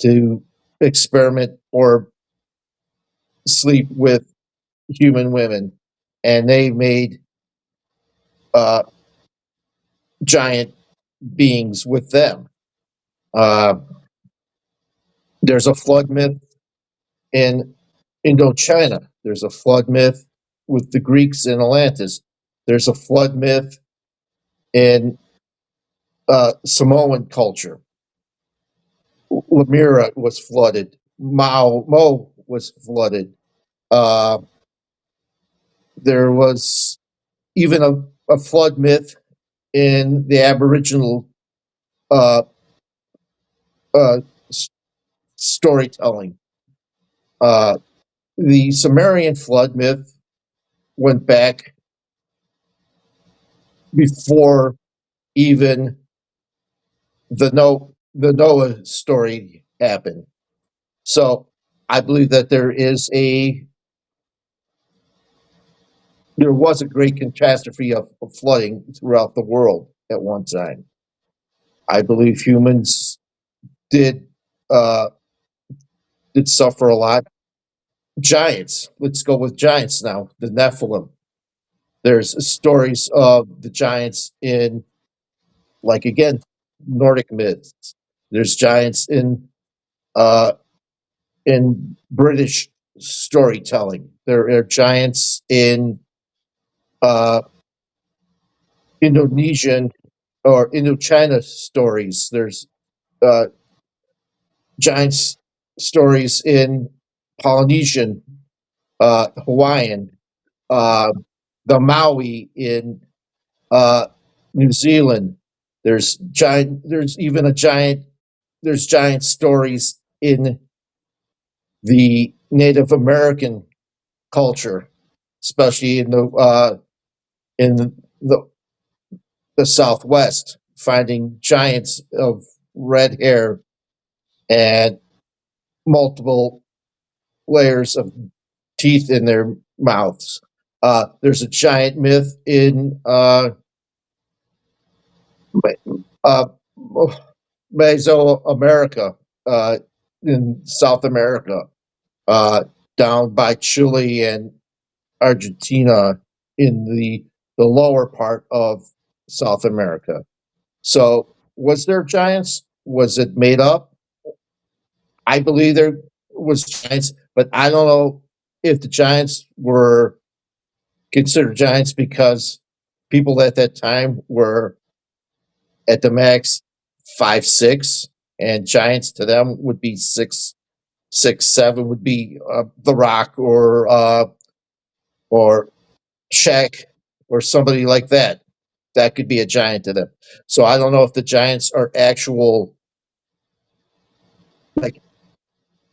to experiment or sleep with human women, and they made uh, giant beings with them. Uh, there's a flood myth in Indochina. There's a flood myth with the Greeks in Atlantis. There's a flood myth in Samoan culture. Lemira was flooded. Mo was flooded. Uh, there was even a flood myth in the Aboriginal uh, uh, storytelling. Uh, the Sumerian flood myth went back before even the Noah story happened. So I believe that there was a great catastrophe of flooding throughout the world at one time. I believe humans did uh, did suffer a lot. Giants. Let's go with giants now. The Nephilim. There's stories of the giants in, like again, Nordic myths. There's giants uh, in British storytelling. There are giants in uh, Indonesian or Indochina stories. There's uh, giants stories in Polynesian, Hawaiian, uh, the Maui in New Zealand. There's even a giant. There's giant stories in the Native American culture, especially in the Southwest, finding giants of red hair and multiple layers of teeth in their mouths. There's a giant myth in uh, Mesoamerica, in South America, uh, down by Chile and Argentina in the lower part of South America. So, was there giants? Was it made up? I believe there was giants, but I don't know if the giants were considered giants because people at that time were at the max 5'6", and giants to them would be 6'7", would be The Rock or Shaq or somebody like that. That could be a giant to them. So I don't know if the giants are actual like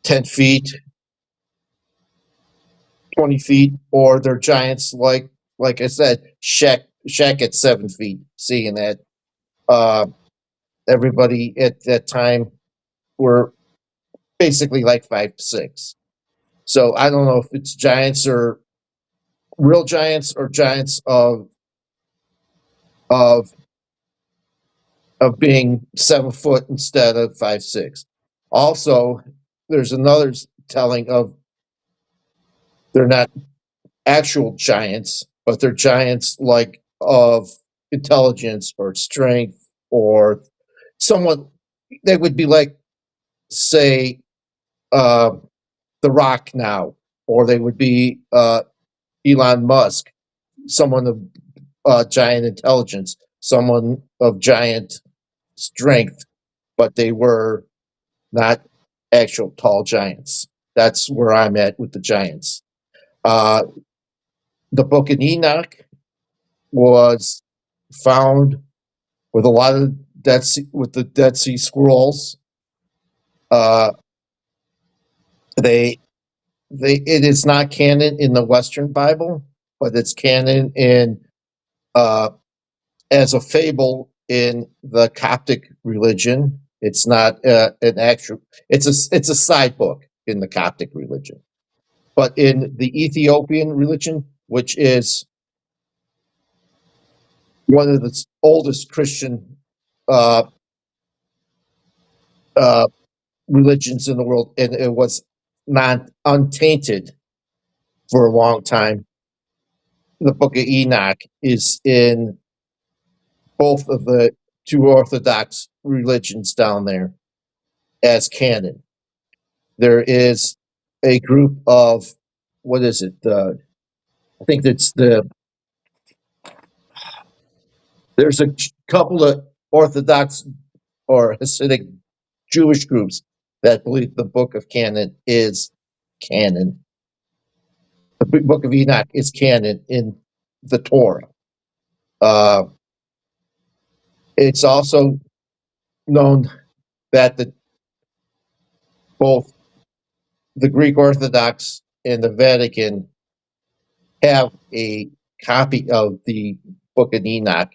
10 feet, 20 feet, or they're giants like I said, Shaq at 7 feet. Seeing that uh, everybody at that time were basically like 5'6". So I don't know if it's giants or real giants or giants of of being 7 foot instead of 5'6". Also, there's another telling of they're not actual giants, but they're giants like of intelligence or strength or someone. They would be like, say, the Rock now, or they would be Elon Musk, someone of giant intelligence, someone of giant strength, but they were not actual tall giants. That's where I'm at with the giants. Uh, the Book of Enoch was found with a lot of with the Dead Sea Scrolls. Uh, they it is not canon in the Western Bible, but it's canon in uh, as a fable in the Coptic religion. It's not an actual. It's a side book in the Coptic religion, but in the Ethiopian religion, which is one of the oldest Christian uh, uh, religions in the world, and it was not untainted for a long time. The Book of Enoch is in both of the two Orthodox religions down there as canon. There is a group of what is it? I think it's there's a couple of Orthodox or Hasidic Jewish groups that believe the Book of Canon is canon. The Book of Enoch is canon in the Torah. Uh, it's also known that both the Greek Orthodox and the Vatican have a copy of the Book of Enoch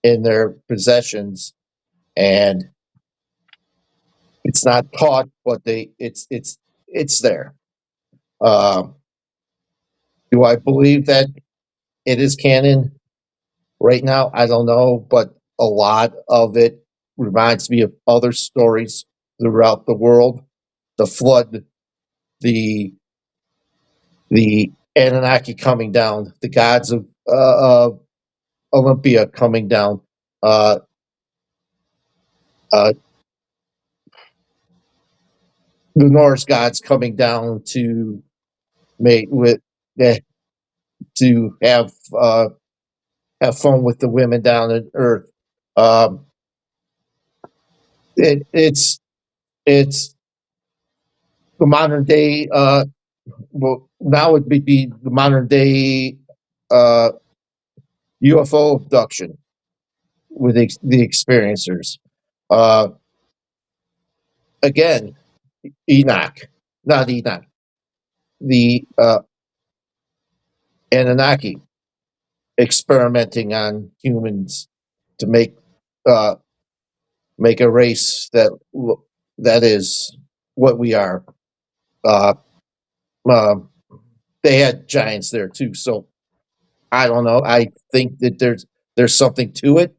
in their possessions, and it's not taught, but it's there. Um, do I believe that it is canon right now? I don't know, but a lot of it reminds me of other stories throughout the world. The flood, the the Anunnaki coming down, the gods of Olympia coming down, uh, uh, the Norse gods coming down to mate with eh, to have fun with the women down on Earth. Um, it's the modern day. Well, now it would be the modern day uh, UFO abduction with the experiencers. Uh, again, Enoch, not Enoch, the Anunnaki experimenting on humans to uh, make a race that is what we are. Uh, um, they had giants there too, so I don't know. I think that there's something to it,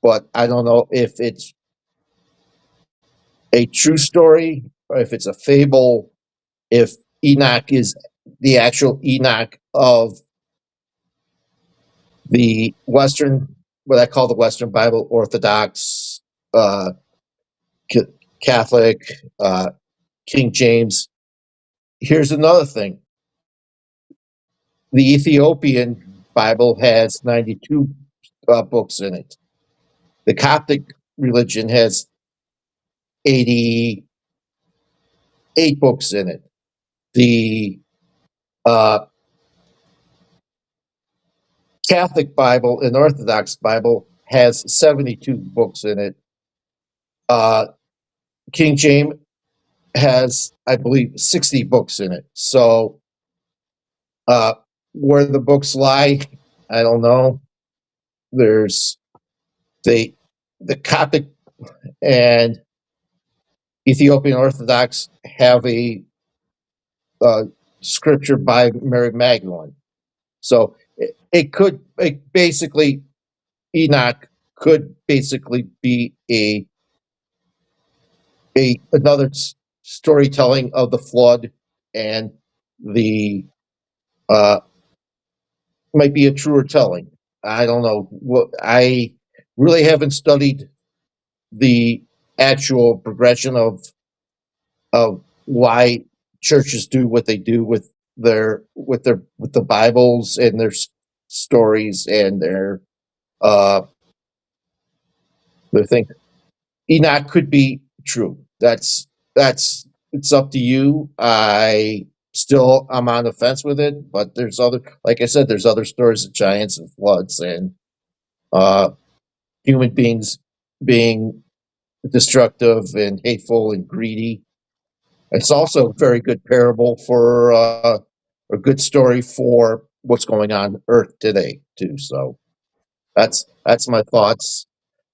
but I don't know if it's a true story or if it's a fable. If Enoch is the actual Enoch of the Western, what I call the Western Bible, Orthodox, uh, Catholic, King James. Here's another thing: the Ethiopian Bible has 92 books in it. The Coptic religion has 88 books in it. The uh, Catholic Bible and Orthodox Bible has 72 books in it. King James has, I believe, 60 books in it. So uh, where the books lie, I don't know. There's the Coptic and Ethiopian Orthodox have a uh, scripture by Mary Magdalene. So it basically, Enoch could basically be another storytelling of the flood and the uh, might be a truer telling. I don't know. What I really haven't studied the actual progression of why churches do what they do with with the Bibles and their stories and uh their thing. Enoch could be true. That's it's up to you. I'm on the fence with it, but there's other, like I said, there's other stories of giants and floods and uh human beings being destructive and hateful and greedy. It's also a very good parable for a good story for what's going on Earth today too. So that's my thoughts.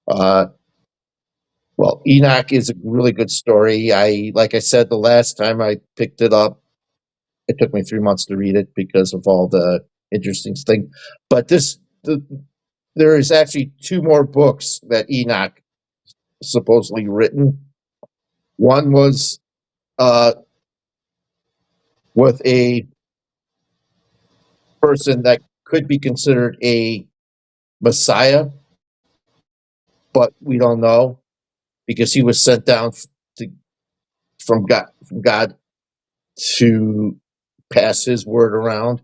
Uh, well, Enoch is a really good story. Like I said the last time I picked it up, it took me 3 months to read it because of all the interesting things. But there is actually two more books that Enoch supposedly written. One was uh, with a person that could be considered a Messiah, but we don't know because he was sent down to, from God to pass his word around.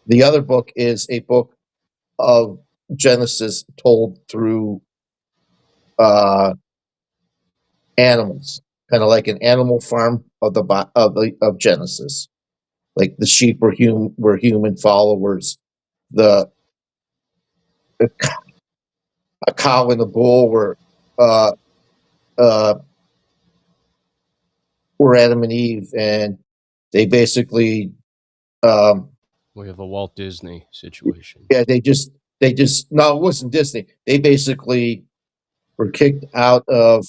The other book is a book of Genesis told through uh, animals, kind of like an animal farm of of Genesis. Like the sheep were human followers. The a cow and a bull uh, uh, were Adam and Eve, and they basically We have a Walt Disney situation. yeah they just no, it wasn't Disney. They basically were kicked out of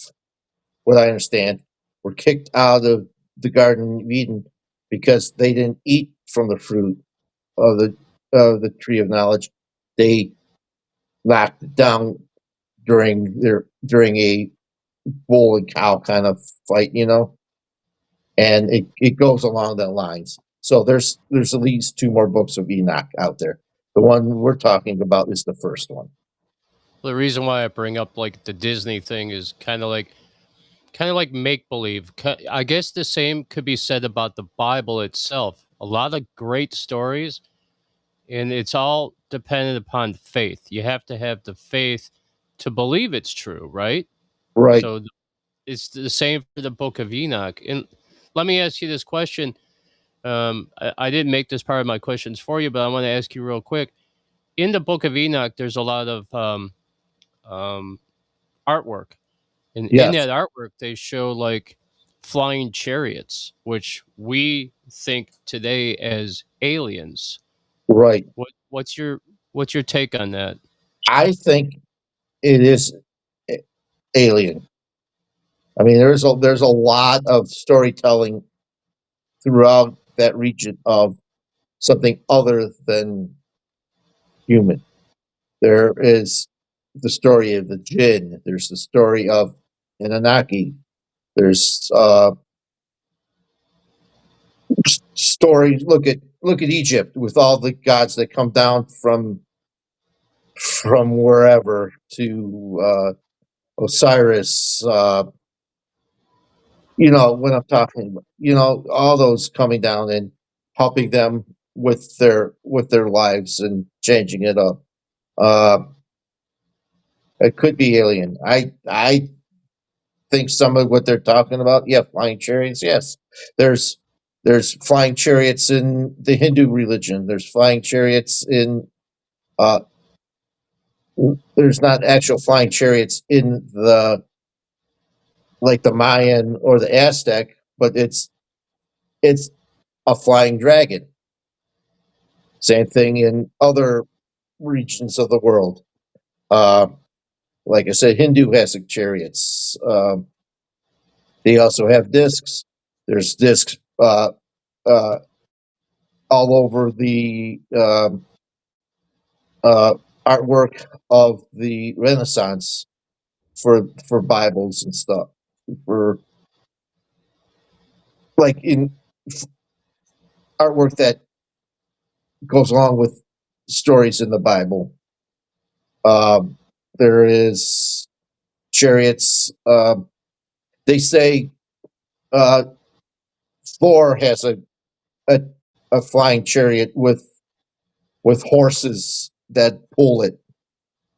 what I understand were kicked out of the Garden of Eden because they didn't eat from the fruit of the tree of knowledge. They knocked it down during a bull and cow kind of fight, and it goes along that lines. So there's at least two more books of Enoch out there. The one we're talking about is the first one. The reason why I bring up like the Disney thing is kind of like make believe. I guess the same could be said about the Bible itself. A lot of great stories, and it's all dependent upon faith. You have to have the faith to believe it's true, right? Right. So it's the same for the Book of Enoch. And let me ask you this question. I didn't make this part of my questions for you, but I want to ask you real quick. In the Book of Enoch, there's a lot of um, artwork. And in Yes. that artwork, they show like flying chariots, which we think today as aliens. Right. What's your take on that? I think it is alien. I mean, there's a lot of storytelling throughout that region of something other than human. There is the story of the jinn. There's the story of Anunnaki. There's stories. Look at Egypt with all the gods that come down from wherever to Osiris. What I'm talking about. All those coming down and helping them with their lives and changing it up. Uh, it could be alien. I think some of what they're talking about, yeah, flying chariots, yes. There's there's flying chariots in the Hindu religion. There's flying chariots in uh there's not actual flying chariots in the like the Mayan or the Aztec, but it's a flying dragon. Same thing in other regions of the world. Uh, like I said, Hindu has chariots. They also have discs. There's discs uh, all over the uh, artwork of the Renaissance for Bibles and stuff. For like in artwork that goes along with stories in the Bible. There is chariots. They say uh, Thor has a a flying chariot with horses that pull it.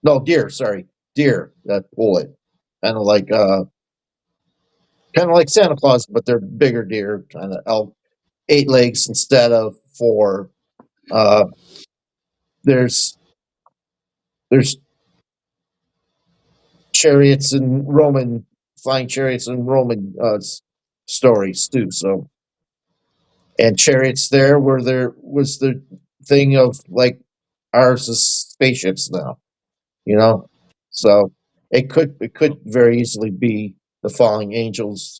No, deer. Sorry, deer that pull it. Kind of like Santa Claus, but they're bigger deer. Kind of elk, 8 legs instead of 4. Uh, there's there's chariots and Roman flying chariots and Roman stories too. So and chariots there was the thing of like ours is spaceships now, you know. So it could very easily be the falling angels.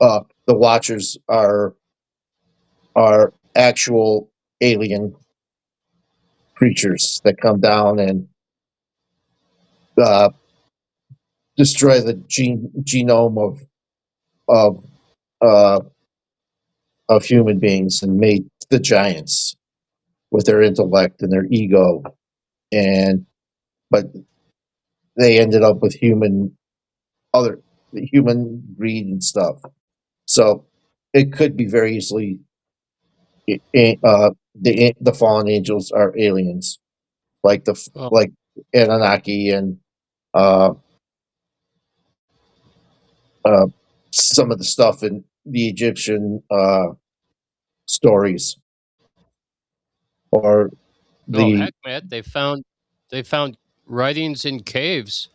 The Watchers are actual alien creatures that come down and uh, destroy the genome of uh, of human beings and made the giants with their intellect and their ego, and but they ended up with other human greed and stuff. So it could be very easily the fallen angels are aliens, like Well, like Anunnaki and uh, uh, some of the stuff in the Egyptian stories or oh the heck, Matt, they found writings in caves,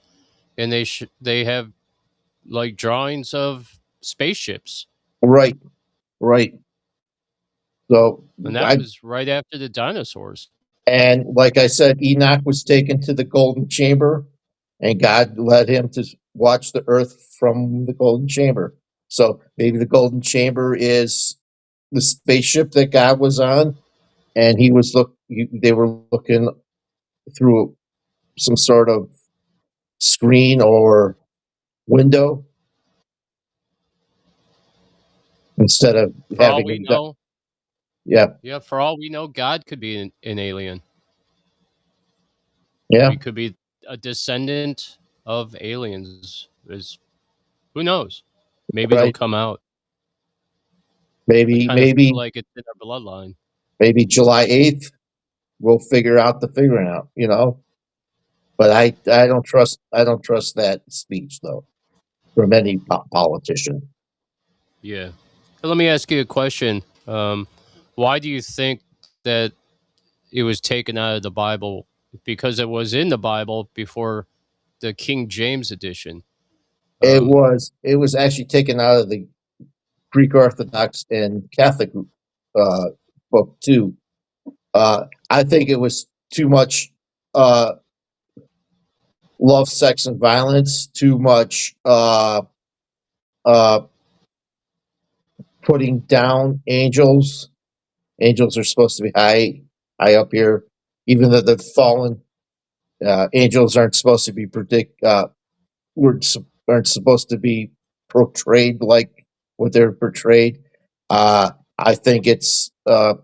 and they have like drawings of spaceships, right, right. So and that I was right after the dinosaurs. and like I said, Enoch was taken to the golden chamber, and God led him to watch the earth from the golden chamber. So maybe the golden chamber is the spaceship that God was on, and they were looking through some sort of screen or window instead of For all having we a know, yeah, yeah, for all we know, God could be an alien. yeah, We could be a descendant of aliens. Is who knows? Maybe they'll right. come out. I Maybe kind of feel maybe like it's in our bloodline. maybe July 8th we'll figure out the figuring out, But I don't trust that speech though from any politician. Yeah. Let me ask you a question. Why do you think that it was taken out of the Bible? Because it was in the Bible before the King James edition. Um, It was actually taken out of the Greek Orthodox and Catholic uh, book too. I think it was too much uh, love, sex, and violence. Too much uh, putting down angels. Angels are supposed to be high up here, even though they're fallen. Angels aren't supposed to be aren't supposed to be portrayed like what they're portrayed. I think it's a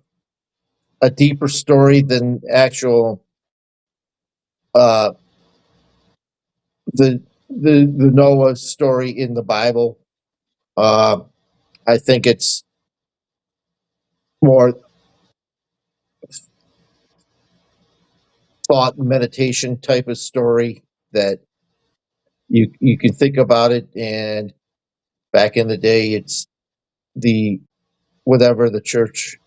deeper story than actual uh, the Noah story in the Bible. Uh, I think it's more thought and meditation type of story that you can think about it. And back in the day, it's the whatever the church,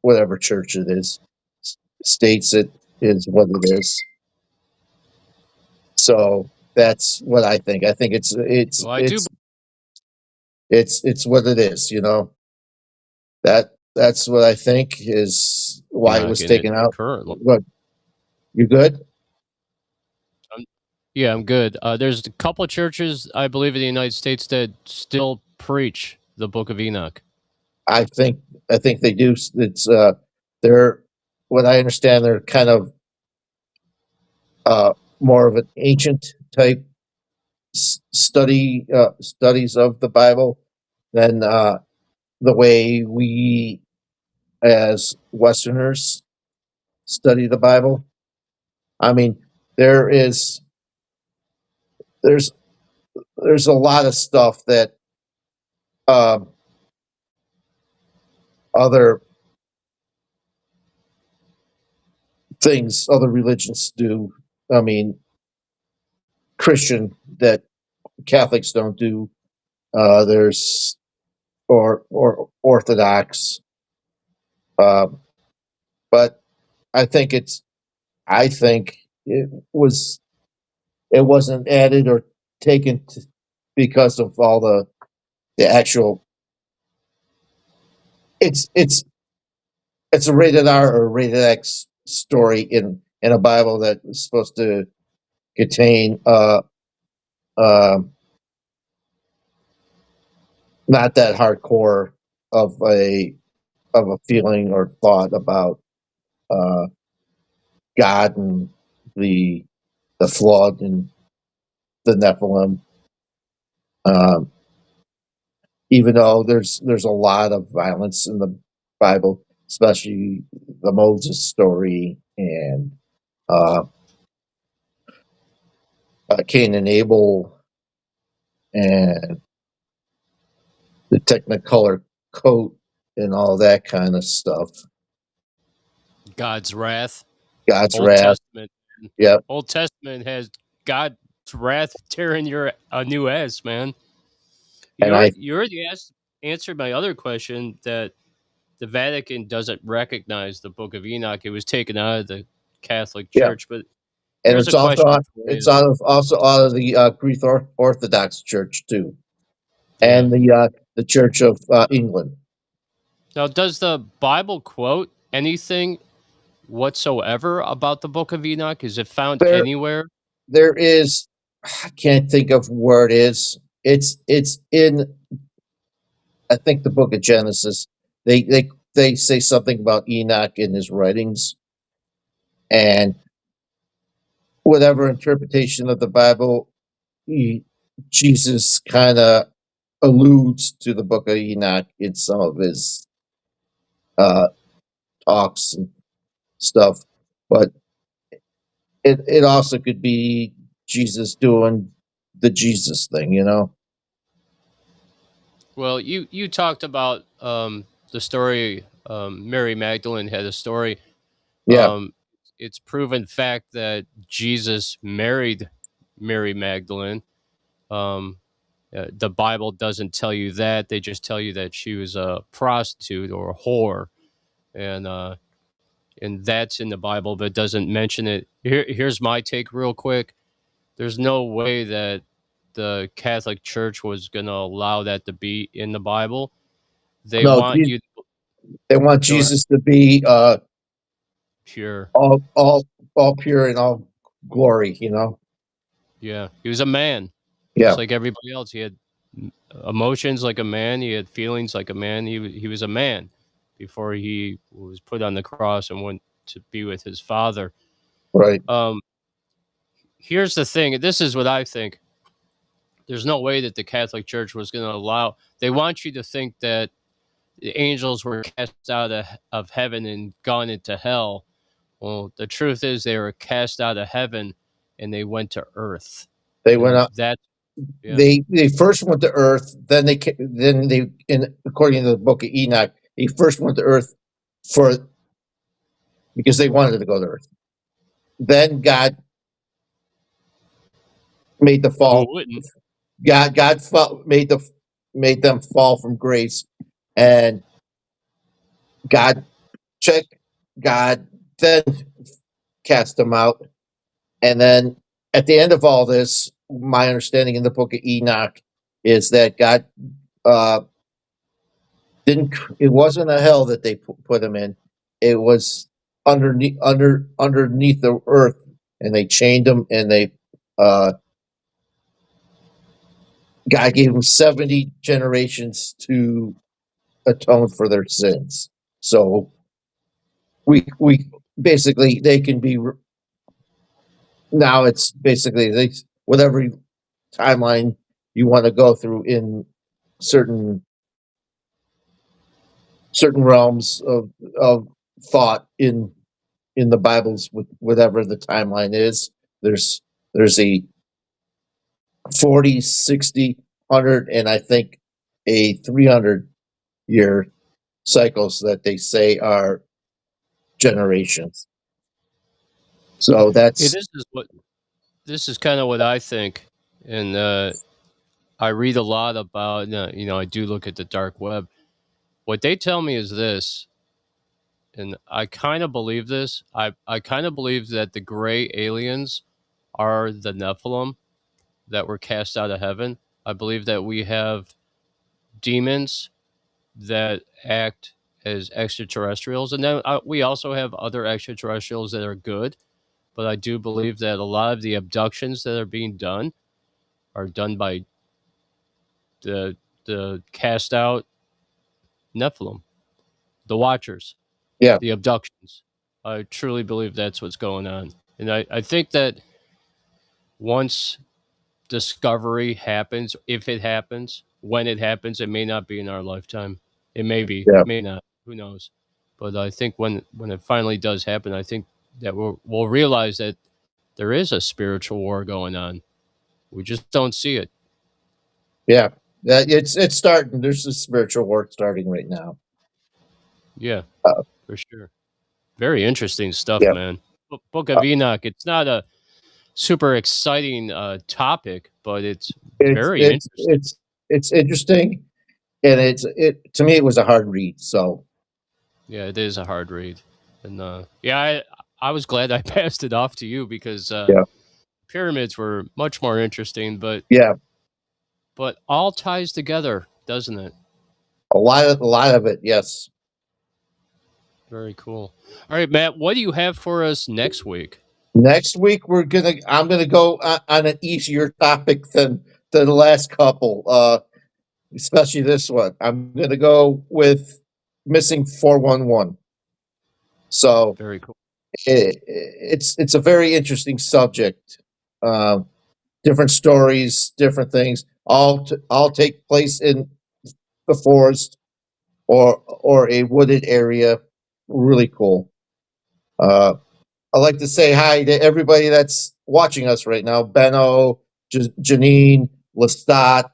whatever church it is, states it is what it is. So that's what I think. I think well, I do it's what it is. That's what I think is why it Enoch was in it taken out. currently. What, you good? Um, yeah, I'm good. There's a couple of churches, I believe, in the United States that still preach the Book of Enoch. I think I think they do. It's they're what I understand. They're kind of more of an ancient type studies of the Bible than the way we as Westerners study the Bible. I mean, there's there's a lot of stuff that um, other things, other religions do. I mean, Christian that Catholics don't do. There's or Orthodox, um, but I think it's. I think it wasn't added or taken because of all the actual. It's a rated R or rated X story in a Bible that is supposed to contain um not that hardcore of a feeling or thought about uh, God and the the flood and the Nephilim. Um, Even though there's a lot of violence in the Bible, especially the Moses story and uh, Cain and Abel and the Technicolor coat and all that kind of stuff. God's wrath. God's Old wrath. Testament. Yep. Old Testament has God's wrath tearing your a new ass, man. And I You already answered my other question that the Vatican doesn't recognize the Book of Enoch. It was taken out of the Catholic yeah, Church. But and here's a question for you. it's also out of the Greek Orthodox Church too, Yeah. and the Church of England. Now, does the Bible quote anything whatsoever about the Book of Enoch? Is it found There anywhere? there is, I can't think of where it is. It's in, I think, the Book of Genesis. They say something about Enoch in his writings, and whatever interpretation of the Bible, Jesus kind of alludes to the Book of Enoch in some of his uh, talks and stuff, but it also could be Jesus doing the Jesus thing, you know? Well, you talked about the story. Mary Magdalene had a story. Yeah, Um, it's proven fact that Jesus married Mary Magdalene. Um, the Bible doesn't tell you that; they just tell you that she was a prostitute or a whore, and uh, and that's in the Bible, but doesn't mention it. Here's my take, real quick. There's no way that the Catholic Church was going to allow that to be in the Bible. They no, want you they want go ahead. Jesus to be Pure. all pure and all glory, you know? Yeah. He was a man, just Yeah, like everybody else. He had emotions like a man. He had feelings like a man. He was a man before he was put on the cross and went to be with his father. right. Um, here's the thing. This is what I think. There's no way that the Catholic Church was going to allow. They want you to think that the angels were cast out of heaven and gone into hell. Well, the truth is they were cast out of heaven and they went to earth. They went And up. that, yeah. They first went to Earth, then they, in according to the Book of Enoch, he first went to Earth for because they wanted to go to Earth. Then God made the Who fall. wouldn't? Made them fall from grace, and God check God then cast them out. And then at the end of all this, my understanding in the Book of Enoch is that God uh, didn't. It wasn't a hell that they put him in. It was underneath the earth, and they chained him, and they uh, God gave him 70 generations to atone for their sins. So we basically they can be now. It's basically they whatever timeline you want to go through in certain realms of thought in the Bibles, with whatever the timeline is. There's a 40, 60, 100, and I think a 300-year cycles that they say are generations. So Hey, that's this is kind of what I think, and I read a lot about. I do look at the dark web. What they tell me is this, and I kind of believe this. I kind of believe that the gray aliens are the Nephilim that were cast out of heaven. I believe that we have demons that act as extraterrestrials, and then we also have other extraterrestrials that are good. But I do believe that a lot of the abductions that are being done are done by the cast out Nephilim, the Watchers, yeah, the abductions. I truly believe that's what's going on, and I think that once discovery happens, if it happens, when it happens, it may not be in our lifetime. It may be, yeah, may not. Who knows? But I think when it finally does happen, I think that we'll realize that there is a spiritual war going on. We just don't see it. yeah. It's starting. There's a spiritual work starting right now. Yeah, Uh, for sure. Very interesting stuff, yeah, man. Book of uh, Enoch. It's not a super exciting topic, but it's it's very it's interesting. it's it's interesting, and it to me it was a hard read. So Yeah, it is a hard read, and yeah, I was glad I passed it off to you because yeah, pyramids were much more interesting, yeah, but all ties together, doesn't it? a lot of it. Yes. Very cool. All right, Matt, what do you have for us next week? Next week I'm gonna go on an easier topic than the last couple, especially this one. I'm gonna go with missing 411. So Very cool. it's a very interesting subject. Um, Different stories, different things, all take place in the forest or a wooded area. Really cool. Uh, I'd like to say hi to everybody that's watching us right now. Benno, Janine, Lestat,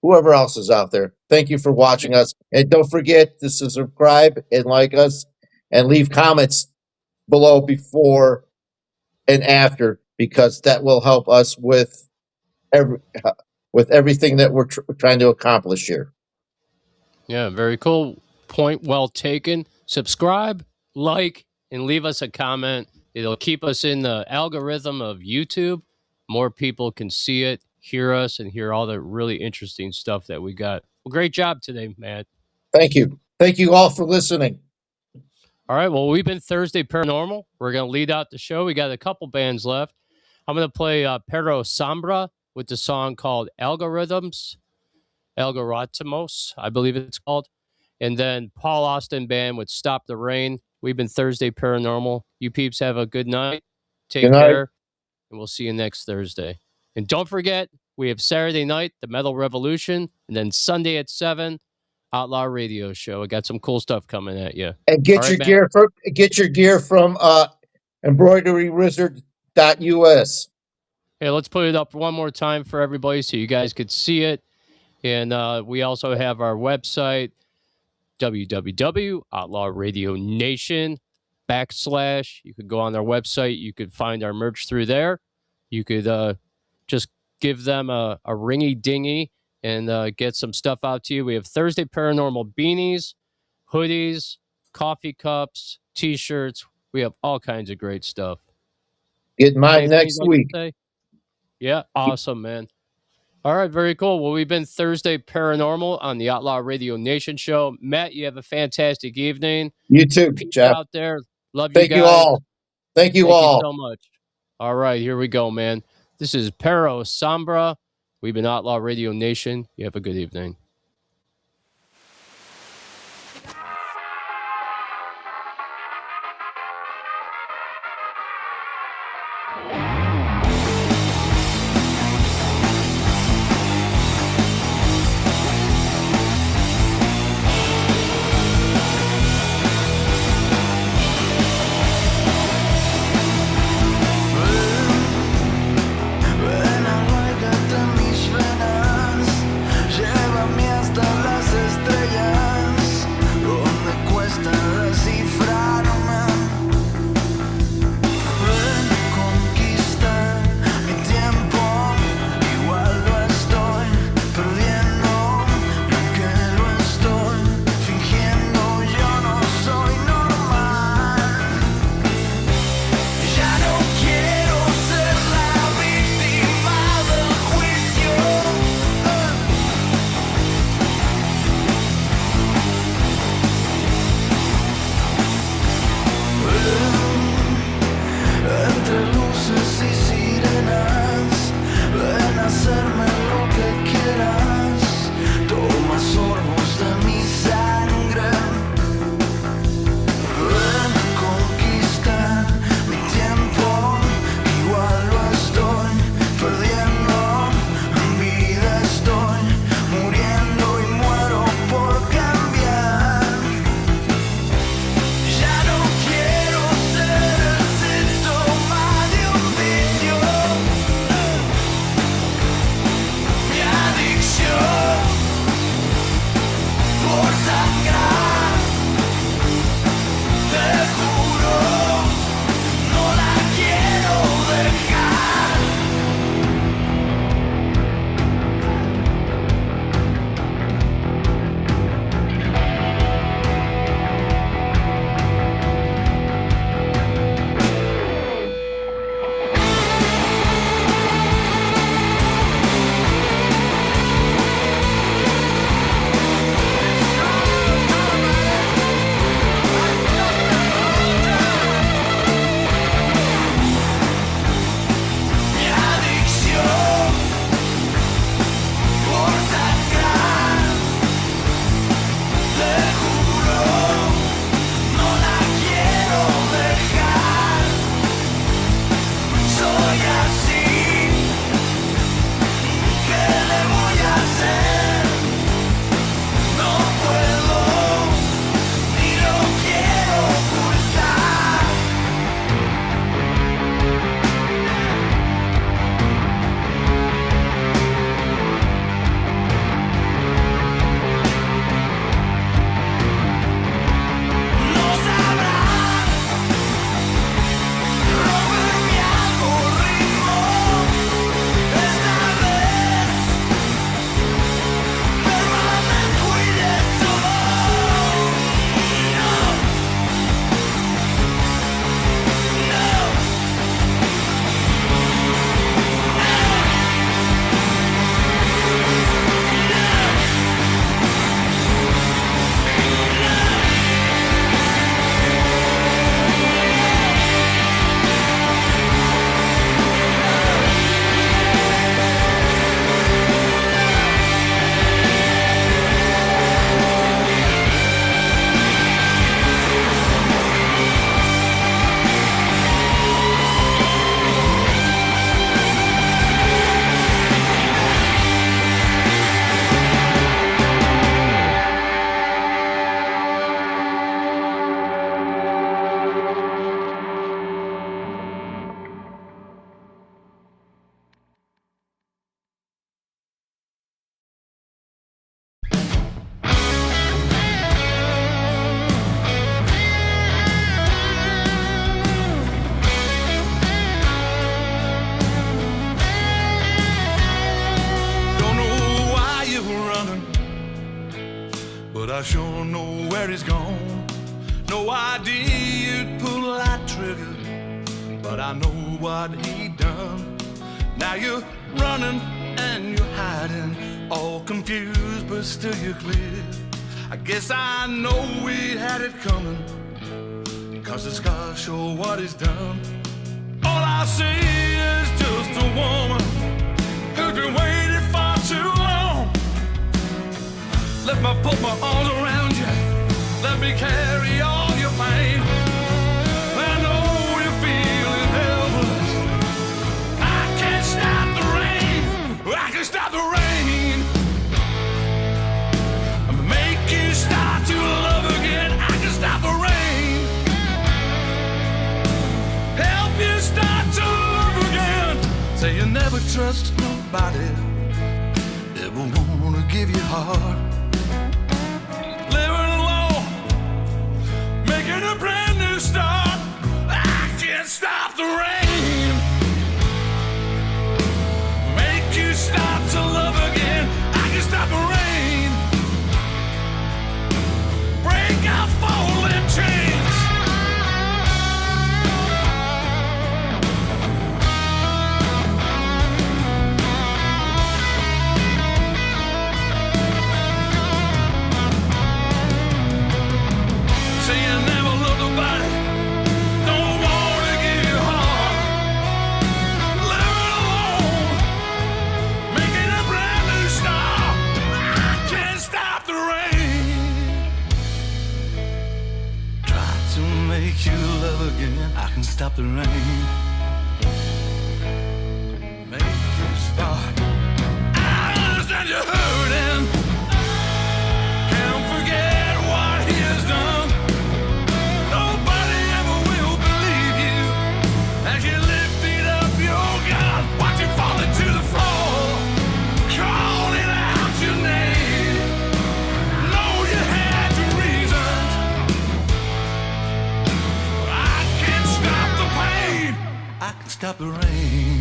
whoever else is out there. Thank you for watching us. And don't forget to subscribe and like us and leave comments below before and after, because that will help us every, with everything that we're trying to accomplish here. Yeah, very cool. Point well taken. Subscribe, like, and leave us a comment. It'll keep us in the algorithm of YouTube. More people can see it, hear us, and hear all the really interesting stuff that we got. Well, great job today, Matt. Thank you. Thank you all for listening. All right, well, we've been Thursday Paranormal. We're going to lead out the show. We got a couple bands left. I'm going to play Pero Sombra with the song called Algorithms. Algoritmos, I believe it's called. And then Paul Austin Band with Stop the Rain. We've been Thursday Paranormal. You peeps have a good night. Good Take night. care. And we'll see you next Thursday. And don't forget, we have Saturday night, the Metal Revolution. And then Sunday at 7, Outlaw Radio Show. I got some cool stuff coming at you. And All right, Matt. get your gear from embroiderywizard.us. Hey, let's put it up one more time for everybody so you guys could see it. And we also have our website, www.outlawradionation.com/. You could go on our website. You could find our merch through there. You could just give them a ringy dingy and get some stuff out to you. We have Thursday Paranormal beanies, hoodies, coffee cups, T-shirts. We have all kinds of great stuff. Get mine Anything next you'd like to week. say? Yeah, awesome, man. All right, very cool. Well, we've been Thursday Paranormal on the Outlaw Radio Nation show. Matt, you have a fantastic evening. You too, Peace Jeff. out there. Love you Thank you guys. all. Thank you Thank you all. so much. All right, here we go, man. This is Pero Sombra. We've been Outlaw Radio Nation. You have a good evening. sure know where he's gone. No idea you'd pull that trigger, but I know what he done. Now you're running and you're hiding, all confused but still you're clear. I guess I know we had it coming, 'cause this guy sure what he's done. All I see is just a woman who's been waiting far too long. Let me put my arms around you, let me carry all your pain. I know you're feeling helpless. I can't stop the rain, I can stop the rain. Make you start to love again, I can stop the rain. Help you start to love again. Say you never trust nobody, never wanna give you heart. Living alone, making a brand new start. I can't stop the rain. Make you start to love again, I can stop the rain. Break out falling chains. Say you never loved nobody, don't wanna give you heart. Living alone, making a brand new start. I can't stop the rain. Try to make you love again, I can stop the rain. Make you start. I understand you're hurting, can't forget what he has done. Nobody ever will believe you as you lifted up your gun, watch it fall into the floor, calling out your name. Know you had your reasons, I can't stop the pain, I can stop the rain.